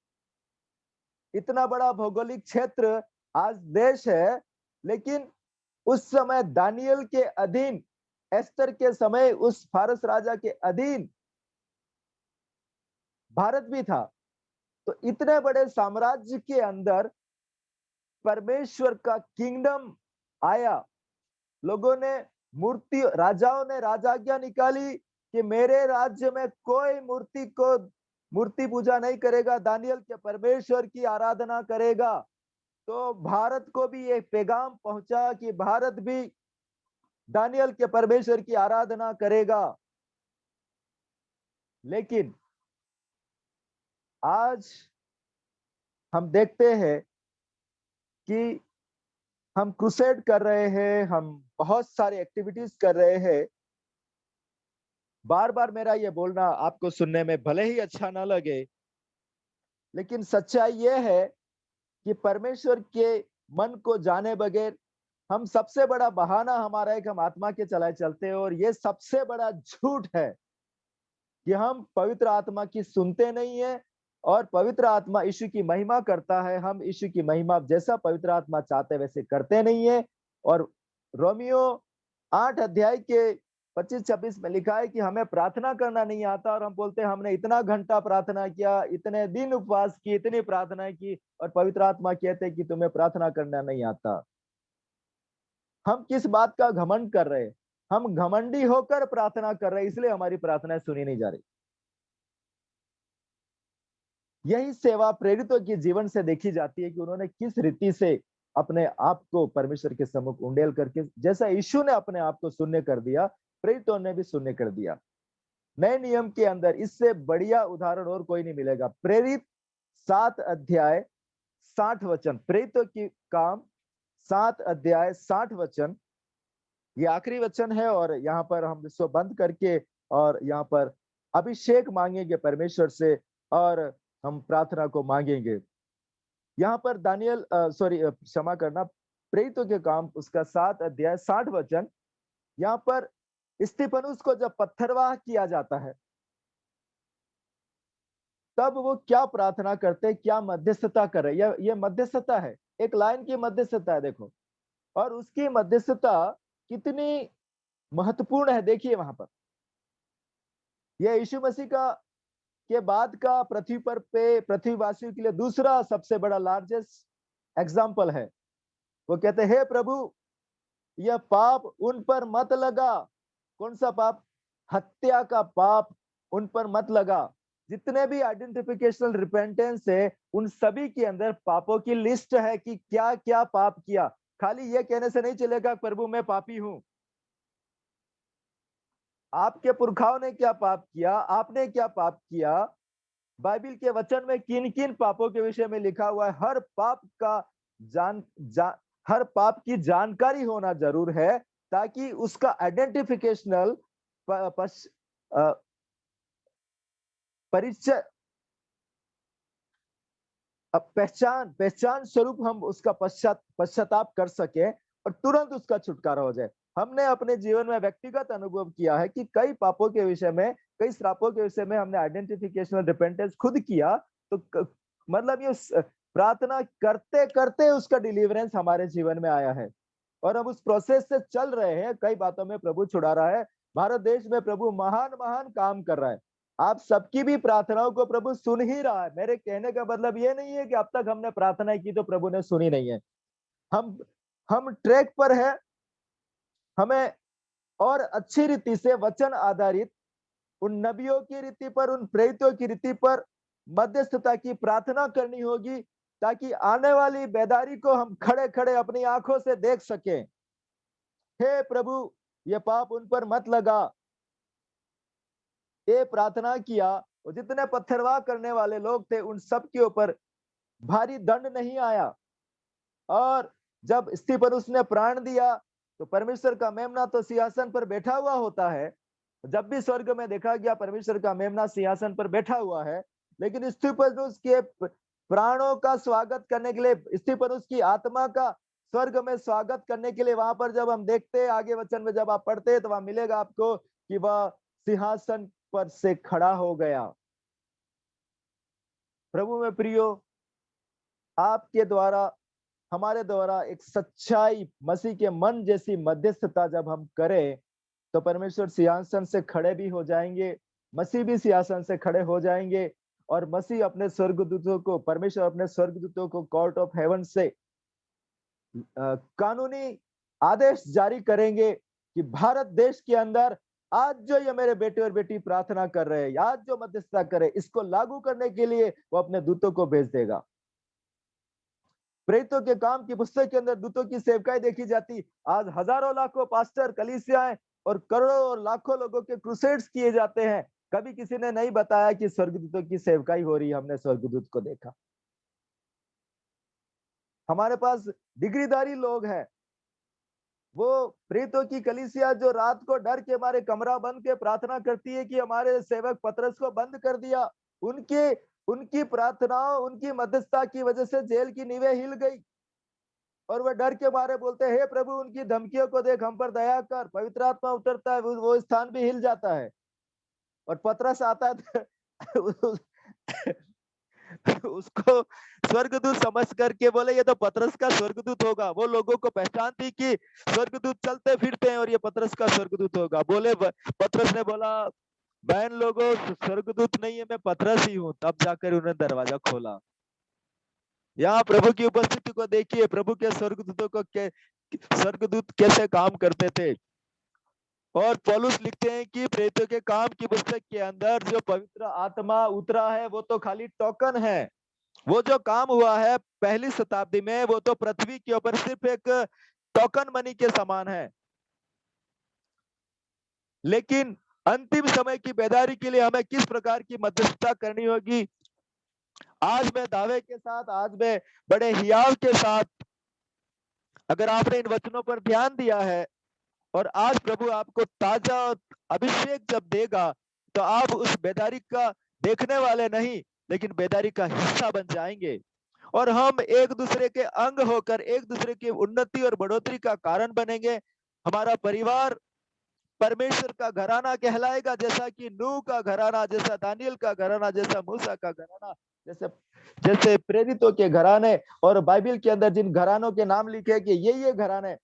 इतना बड़ा भौगोलिक क्षेत्र आज देश है, लेकिन उस समय दानियल के अधीन, एस्तर के समय उस फारस राजा के अधीन भारत भी था। तो इतने बड़े साम्राज्य के अंदर परमेश्वर का किंगडम आया। लोगों ने राजाओं ने राजाज्ञा निकाली कि मेरे राज्य में कोई मूर्ति पूजा नहीं करेगा, दानियल के परमेश्वर की आराधना करेगा। तो भारत को भी एक पैगाम पहुंचा कि भारत भी दानियल के परमेश्वर की आराधना करेगा। लेकिन आज हम देखते हैं कि हम क्रूसेड कर रहे हैं, हम बहुत सारी एक्टिविटीज कर रहे हैं। बार बार मेरा ये बोलना आपको सुनने में भले ही अच्छा ना लगे, लेकिन सच्चाई ये है कि परमेश्वर के मन को जाने बगैर हम सबसे बड़ा बहाना हमारा एक, हम आत्मा के चलाए चलते हैं, और ये सबसे बड़ा झूठ है कि हम पवित्र आत्मा की सुनते नहीं है, और पवित्र आत्मा यीशु की महिमा करता है, हम यीशु की महिमा जैसा पवित्र आत्मा चाहते वैसे करते नहीं है। और रोमियो 8 अध्याय के 25-26 में लिखा है कि हमें प्रार्थना करना नहीं आता, और हम बोलते हैं हमने इतना घंटा प्रार्थना किया, इतने दिन उपवास की, इतनी प्रार्थना की, और पवित्र आत्मा कहते हैं कि तुम्हें प्रार्थना करना नहीं आता। हम किस बात का घमंड कर रहे हैं? हम घमंडी होकर प्रार्थना कर रहे हैं, इसलिए हमारी प्रार्थनाएं सुनी नहीं जा रही। यही सेवा प्रेरितों के जीवन से देखी जाती है कि उन्होंने किस रीति से अपने आप को परमेश्वर के सम्मुख उंडेल करके, जैसा यीशु ने अपने आप को शून्य कर दिया, प्रेरितों ने भी शून्य कर दिया। नए नियम के अंदर इससे बढ़िया उदाहरण और कोई नहीं मिलेगा। प्रेरित 7 अध्याय 60 वचन, प्रेरितों की काम 7 अध्याय 60 वचन, ये आखिरी वचन है। और यहाँ पर हम इसको बंद करके और यहाँ पर अभिषेक मांगेंगे परमेश्वर से, और हम प्रार्थना को मांगेंगे। यहाँ पर दानियल क्षमा करना, प्रेरितों के काम उसका 7 अध्याय 60 वचन, यहाँ पर स्तिफनुस को जब पत्थरवाह किया जाता है, तब वो क्या प्रार्थना करते, क्या मध्यस्थता करे। ये मध्यस्थता है, एक लाइन की मध्यस्थता है, देखो। और उसकी मध्यस्थता कितनी महत्वपूर्ण है, देखिए वहां पर। यह यीशु मसीह का के बाद का पृथ्वी पर पे पृथ्वीवासियों के लिए दूसरा सबसे बड़ा लार्जेस्ट एग्जाम्पल है। वो कहते हैं, हे प्रभु, यह पाप उन पर मत लगा। कौन सा पाप? हत्या का पाप उन पर मत लगा। जितने भी आइडेंटिफिकेशनल रिपेंटेंस है, उन सभी के अंदर पापों की लिस्ट है कि क्या क्या पाप किया। खाली ये कहने से नहीं चलेगा प्रभु मैं पापी हूं। आपके पुरखाओं ने क्या पाप किया, आपने क्या पाप किया, बाइबल के वचन में किन किन पापों के विषय में लिखा हुआ है, हर पाप का हर पाप की जानकारी होना जरूर है, ताकि उसका आइडेंटिफिकेशनल परिचय, पहचान स्वरूप हम उसका पश्चाताप कर सके और तुरंत उसका छुटकारा हो जाए। हमने अपने जीवन में व्यक्तिगत अनुभव किया है कि कई पापों के विषय में, कई श्रापों के विषय में हमने आइडेंटिफिकेशन रिपेंटेंस खुद किया, तो मतलब ये प्रार्थना करते करते उसका डिलीवरेंस हमारे जीवन में आया है, और हम उस प्रोसेस से चल रहे हैं। कई बातों में प्रभु छुड़ा रहा है। भारत देश में प्रभु महान महान काम कर रहा है। आप सबकी भी प्रार्थनाओं को प्रभु सुन ही रहा है। मेरे कहने का मतलब ये नहीं है कि अब तक हमने प्रार्थना की तो प्रभु ने सुनी नहीं है। हम ट्रैक पर है। हमें और अच्छी रीति से वचन आधारित उन नबियों की रीति पर, उन प्रेरितों की रीति पर मध्यस्थता की प्रार्थना करनी होगी, ताकि आने वाली बेदारी को हम खड़े खड़े अपनी आंखों से देख सकें। हे प्रभु ये पाप उन पर मत लगा। ये प्रार्थना किया और जितने पत्थरवाह करने वाले लोग थे उन सब के ऊपर भारी दंड नहीं आया। और जब स्तिफनुस ने प्राण दिया तो परमेश्वर का मेमना तो सिंहासन पर बैठा हुआ होता है। जब भी स्वर्ग में देखा गया परमेश्वर का मेमना सिंहासन पर बैठा हुआ है, लेकिन स्तिफनुस के प्राणों का स्वागत करने के लिए, स्तिफनुस की आत्मा का स्वर्ग में स्वागत करने के लिए वहां पर जब हम देखते हैं आगे वचन में जब आप पढ़ते हैं तो वहां मिलेगा आपको कि वह सिंहासन पर से खड़ा हो गया। प्रभु में प्रियो, आपके द्वारा हमारे द्वारा एक सच्चाई मसीह के मन जैसी मध्यस्थता जब हम करें तो परमेश्वर सिंहासन से खड़े भी हो जाएंगे, मसीह भी सिंहासन से खड़े हो जाएंगे और मसीह अपने स्वर्गदूतों को, परमेश्वर अपने स्वर्गदूतों को कोर्ट ऑफ हेवन से कानूनी आदेश जारी करेंगे कि भारत देश के अंदर आज जो ये मेरे बेटे और बेटी प्रार्थना कर रहे हैं, आज जो मध्यस्थता करे, इसको लागू करने के लिए वो अपने दूतों को भेज देगा। प्रेरितों के काम की पुस्तक के अंदर दूतों की सेवकाई देखी जाती। आज हजारों लाखों पास्टर, कलीसियाएं और करोड़ों और लाखों लोगों के क्रूसेड्स किए जाते हैं। कभी किसी ने नहीं बताया कि स्वर्गदूतों की सेवकाई हो रही है। हमने स्वर्गदूत को देखा। हमारे पास डिग्रीधारी लोग हैं, वो प्रेरितों की कलीसिया जो रात को डर के मारे कमरा बंद के प्रार्थना करती है कि हमारे सेवक पतरस को बंद कर दिया, उनकी प्रार्थनाओं, उनकी मध्यस्थता की वजह से जेल की नींवें हिल गई और वह डर के मारे बोलते हैं, हे प्रभु उनकी धमकियों को देख, हम पर दया कर। पवित्र आत्मा उतरता है, वो स्थान भी हिल जाता है और पतरस आता है उसको स्वर्गदूत समझ करके बोले ये तो पतरस का स्वर्गदूत होगा। वो लोगों को पहचान थी कि स्वर्गदूत चलते फिरते हैं और ये पतरस का स्वर्गदूत होगा। बोले पतरस ने बोला, बहन लोगों स्वर्गदूत नहीं है, मैं पतरस ही हूं। तब जाकर उन्होंने दरवाजा खोला। यहाँ प्रभु की उपस्थिति को देखिए, प्रभु के स्वर्गदूतों को स्वर्गदूत कैसे काम करते थे। और पौलुस लिखते हैं कि प्रेरितों के काम की पुस्तक के अंदर जो पवित्र आत्मा उतरा है वो तो खाली टोकन है। वो जो काम हुआ है पहली शताब्दी में वो तो पृथ्वी के ऊपर सिर्फ एक टोकन मनी के समान है। लेकिन अंतिम समय की बेदारी के लिए हमें किस प्रकार की मध्यस्थता करनी होगी, आज मैं दावे के साथ, आज मैं बड़े हियाव के साथ, अगर आपने इन वचनों पर ध्यान दिया है और आज प्रभु आपको ताजा अभिषेक जब देगा तो आप उस बेदारी का देखने वाले नहीं लेकिन बेदारी का हिस्सा बन जाएंगे और हम एक दूसरे के अंग होकर एक दूसरे की उन्नति और बढ़ोतरी का कारण बनेंगे। हमारा परिवार परमेश्वर का घराना कहलाएगा, जैसा कि नूह का घराना, जैसा दानियल का घराना, जैसा मूसा का घराना, जैसे जैसे प्रेरितों के घराने और बाइबल के अंदर जिन घरानों के नाम लिखे कि ये घराने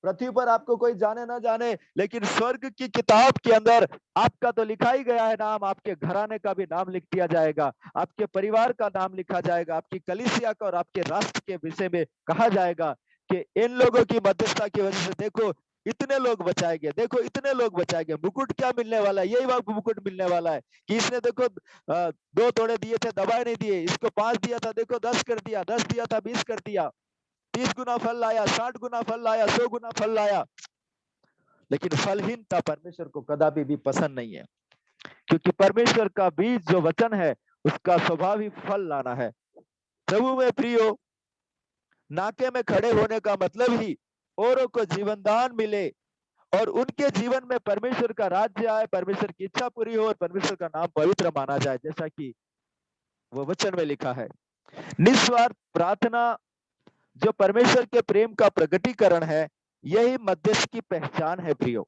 पृथ्वी पर आपको कोई जाने ना जाने, लेकिन स्वर्ग की किताब के अंदर आपका तो लिखा ही गया है नाम। आपके घराने का भी नाम लिख दिया जाएगा, आपके परिवार का नाम लिखा जाएगा, आपकी कलीसिया का और आपके राष्ट्र के विषय में कहा जाएगा कि इन लोगों की मध्यस्थता की वजह से देखो इतने लोग बचाए गए, देखो इतने लोग बचाए गए। मुकुट क्या मिलने वाला है, यही वक्त मुकुट मिलने वाला है कि इसने देखो 2 तोड़े दिए थे, दबाए नहीं दिए, इसको 5 दिया था, देखो 10 कर दिया, 10 दिया था 20 कर दिया, 30 गुना फल लाया, 60 गुना फल लाया, 100 गुना फल लाया। लेकिन फलहीनता परमेश्वर को कदापि भी पसंद नहीं है, क्योंकि परमेश्वर का बीज जो वचन है उसका स्वभाव ही फल लाना है। प्रभु में प्रियो, नाके में खड़े होने का मतलब ही औरों को जीवन दान मिले और उनके जीवन में परमेश्वर का राज्य आए, परमेश्वर की इच्छा पूरी हो और परमेश्वर का नाम पवित्र माना जाए, जैसा कि वो वचन में लिखा है। निस्वार्थ प्रार्थना जो परमेश्वर के प्रेम का प्रकटीकरण है, यही मध्यस्थ की पहचान है प्रियो,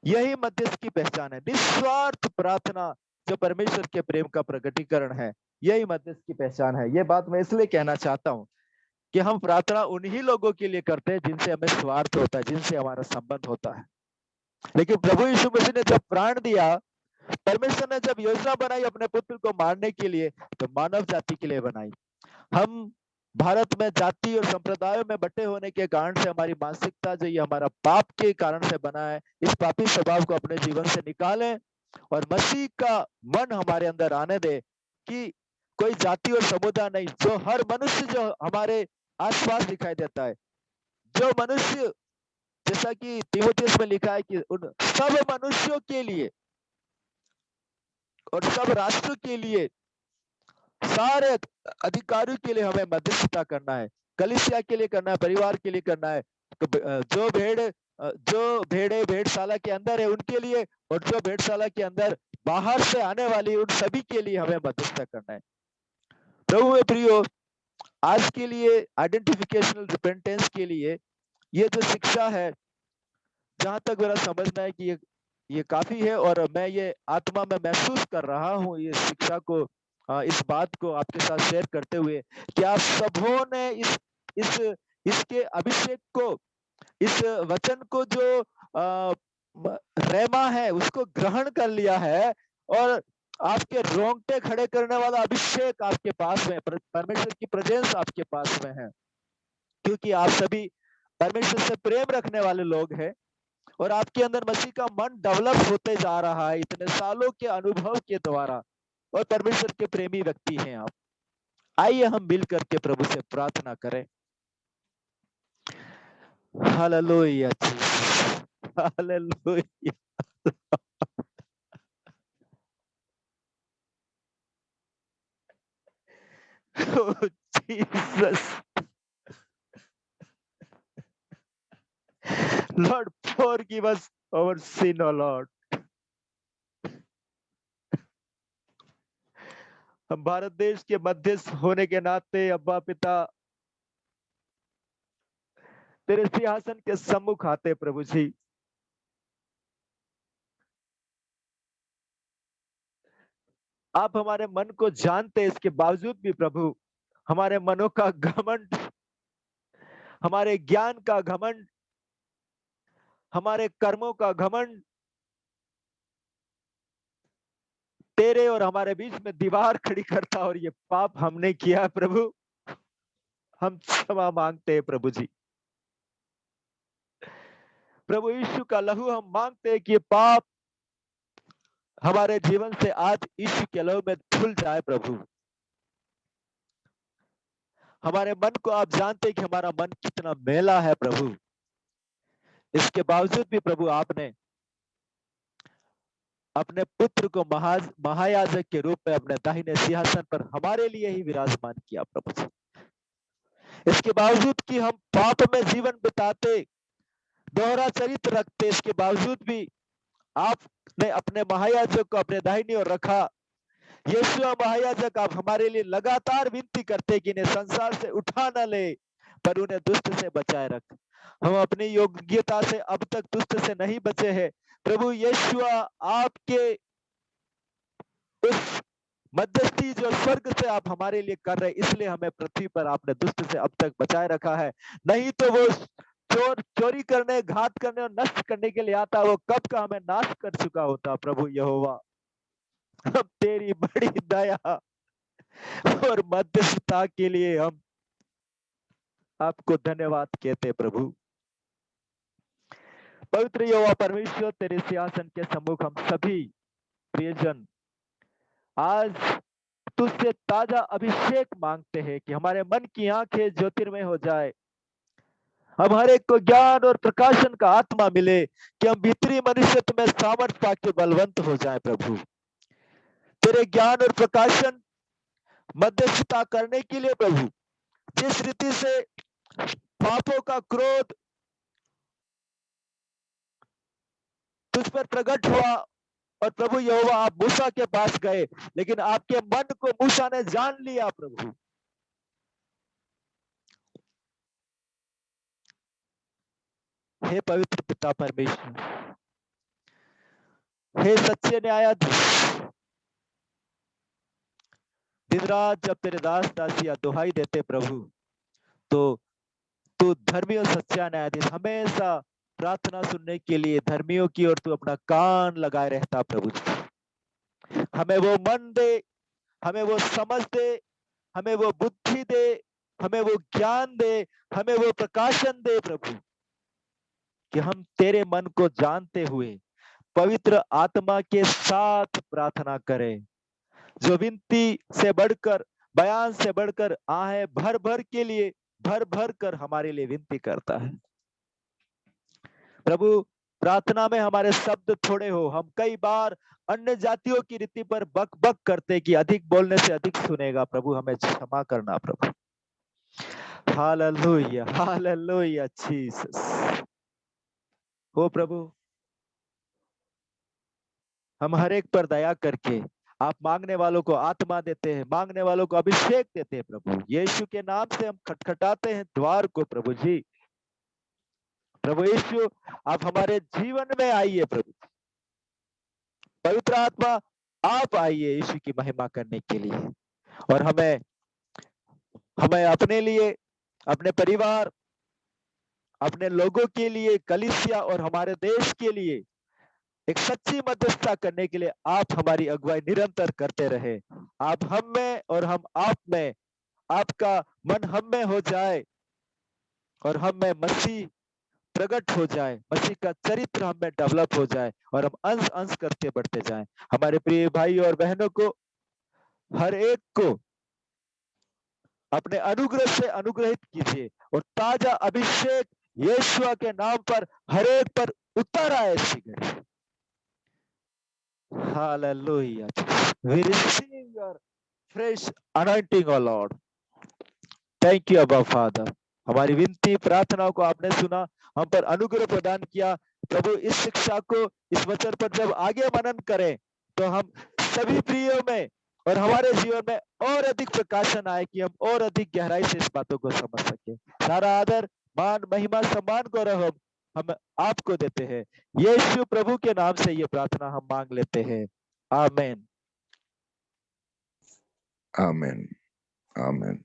यही मध्यस्थ की पहचान है। निस्वार्थ प्रार्थना जो परमेश्वर के प्रेम का प्रकटीकरण है, यही मध्यस्थ की पहचान है। ये बात मैं इसलिए कहना चाहता हूं कि हम प्रार्थना उन्हीं लोगों के लिए करते हैं जिनसे हमें स्वार्थ होता है, जिनसे हमारा संबंध होता है। लेकिन प्रभु यीशु मसीह ने जब प्राण दिया, परमेश्वर ने जब योजना बनाई अपने पुत्र को मारने के लिए, तो मानव जाति के लिए बनाई। हम भारत में जाति और संप्रदायों में बटे होने के कारण से हमारी मानसिकता जो ये हमारा पाप के कारण से बना है, इस पापी स्वभाव को अपने जीवन से निकालें और मसीह का मन हमारे अंदर आने दे कि कोई जाति और समुदाय नहीं, जो हर मनुष्य जो हमारे आसपास दिखाई देता है, जो मनुष्य जैसा कि तीमुथियुस में लिखा है कि उन सब मनुष्यों के लिए और सब राष्ट्रों के लिए, सारे अधिकारियों के लिए हमें मध्यस्थता करना है। कलीसिया के लिए करना है, परिवार के लिए करना है। जो भेड़े भेड़शाला के अंदर है उनके लिए, और जो भेड़शाला के अंदर बाहर से आने वाली उन सभी के लिए हमें मध्यस्थता करना है। प्रभु में प्रियो, आज के लिए आइडेंटिफिकेशनल रिपेंटेंस के लिए ये जो शिक्षा है, जहां तक मेरा समझना है कि ये काफी है, और मैं ये आत्मा में महसूस कर रहा हूँ ये शिक्षा को, इस बात को आपके साथ शेयर करते हुए कि आप सबों ने इस इसके अभिषेक को, इस वचन को जो रेमा है उसको ग्रहण कर लिया है, और आपके रोंगटे खड़े करने वाला अभिषेक आपके पास में, परमेश्वर की प्रेजेंस आपके पास में है, क्योंकि आप सभी परमेश्वर से प्रेम रखने वाले लोग हैं, और आपके अंदर मसीह का मन डेवलप होते जा रहा है इतने सालों के अनुभव के द्वारा, और परमेश्वर के प्रेमी व्यक्ति हैं आप। आइए हम मिल करके प्रभु से प्रार्थना करें। Hallelujah Jesus, hallelujah. Oh, Jesus. Lord, forgive us our sin, O Lord. हम भारत देश के मध्यस्थ होने के नाते अब्बा पिता तेरे सिंहासन के सम्मुख आते प्रभु जी। आप हमारे मन को जानते, इसके बावजूद भी प्रभु हमारे मनों का घमंड, हमारे ज्ञान का घमंड, हमारे कर्मों का घमंड तेरे और हमारे बीच में दीवार खड़ी करता, और ये पाप हमने किया प्रभु, हम क्षमा मांगते हैं प्रभु जी। प्रभु यीशु का लहू हम मांगते हैं कि ये पाप हमारे जीवन से आज यीशु के लहू में धुल जाए प्रभु। हमारे मन को आप जानते हैं कि हमारा मन कितना मैला है प्रभु, इसके बावजूद भी प्रभु आपने अपने पुत्र को महायाजक के रूप में अपने दाहिने सिंहासन पर हमारे लिए ही विराजमान किया प्रभु जी। इसके बावजूद कि हम पाप में जीवन बिताते, दोहरा चरित्र रखते, इसके बावजूद भी आपने अपने महायाजक को अपने दाहिनी ओर रखा। यीशु महायाजक, आप हमारे लिए लगातार विनती करते कि इन्हें संसार से उठा न ले, पर उन्हें दुष्ट से बचाए रख। हम अपनी योग्यता से अब तक दुष्ट से नहीं बचे हैं प्रभु यीशु, आपके उस मध्यस्थी जो स्वर्ग से आप हमारे लिए कर रहे, इसलिए हमें पृथ्वी पर आपने दुष्ट से अब तक बचाए रखा है। नहीं तो वो चोरी करने, घात करने और नष्ट करने के लिए आता, वो कब का हमें नाश कर चुका होता प्रभु यहोवा। अब तेरी बड़ी दया और मध्यस्थता के लिए हम आपको धन्यवाद कहते प्रभु। पवित्र यहोवा परमेश्वर, तेरे सिंहासन के सम्मुख हम सभी प्रियजन आज तुझसे ताजा अभिषेक मांगते हैं कि हमारे मन की आंखें ज्योतिर्मय हो जाए, हम हर एक को ज्ञान और प्रकाशन का आत्मा मिले, कि हम भीतरी मनुष्यत्व में सामर्थ पाके बलवंत हो जाए प्रभु। तेरे ज्ञान और प्रकाशन मध्यस्थता करने के लिए प्रभु, जिस रीति से पापों का क्रोध तुझ पर प्रकट हुआ, और प्रभु यहोवा आप मूसा के पास गए, लेकिन आपके मन को मूसा ने जान लिया प्रभु। हे पवित्र पिता परमेश्वर, हे सच्चे न्यायाधीश, दिन रात जब तेरे दास दासियां दुहाई देते प्रभु, तो तू धर्मी और सच्चा न्यायाधीश हमेशा प्रार्थना सुनने के लिए धर्मियों की ओर तू अपना कान लगाए रहता प्रभु। हमें वो मन दे, हमें वो समझ दे, हमें वो बुद्धि दे, हमें वो ज्ञान दे, हमें वो प्रकाशन दे प्रभु, कि हम तेरे मन को जानते हुए पवित्र आत्मा के साथ प्रार्थना करें, जो विनती से बढ़कर, बयान से बढ़कर भर भर के लिए, भर भर कर हमारे लिए विनती करता है। प्रभु प्रार्थना में हमारे शब्द थोड़े हो, हम कई बार अन्य जातियों की रीति पर बक बक करते कि अधिक बोलने से अधिक सुनेगा। प्रभु हमें क्षमा करना प्रभु। Hallelujah hallelujah Jesus. हो प्रभु, हम हर एक पर दया करके, आप मांगने वालों को आत्मा देते हैं, मांगने वालों को अभिषेक देते हैं प्रभु। यीशु के नाम से हम खटखटाते हैं द्वार को प्रभु जी। प्रभु यीशु, आप हमारे जीवन में आइए प्रभु। पवित्र आत्मा आप आइए यीशु की महिमा करने के लिए, और हमें हमें अपने लिए, अपने परिवार, अपने लोगों के लिए, कलीसिया और हमारे देश के लिए एक सच्ची मध्यस्थता करने के लिए आप हमारी अगुवाई निरंतर करते रहे। आप हम में और हम आप में, आपका मन हम में हो जाए और हम में मसीह प्रकट हो जाए, मसीह का चरित्र हम में डेवलप हो जाए और हम अंश अंश करते बढ़ते जाएं। हमारे प्रिय भाई और बहनों को, हर एक को अपने अनुग्रह से अनुग्रहित कीजिए और ताजा अभिषेक यीशु के नाम पर हर एक पर उतर आए शीघ्र। Hallelujah. We receive your fresh anointing, O Lord. Thank you, Abba Father. हमारी विनती प्रार्थनाओं को आपने सुना, हम पर अनुग्रह प्रदान किया प्रभु। इस शिक्षा को, इस वचन पर जब आगे मनन करें तो हम सभी प्रियों में और हमारे जीवन में और अधिक प्रकाशन आए कि हम और अधिक गहराई से इस बातों को समझ सके। सारा आदर, मान, महिमा, सम्मान को हम आपको देते हैं। यीशु प्रभु के नाम से ये प्रार्थना हम मांग लेते हैं। आमीन। आमीन आमीन।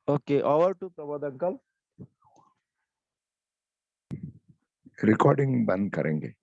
Okay, over to Prabodh uncle. Recording बंद करेंगे।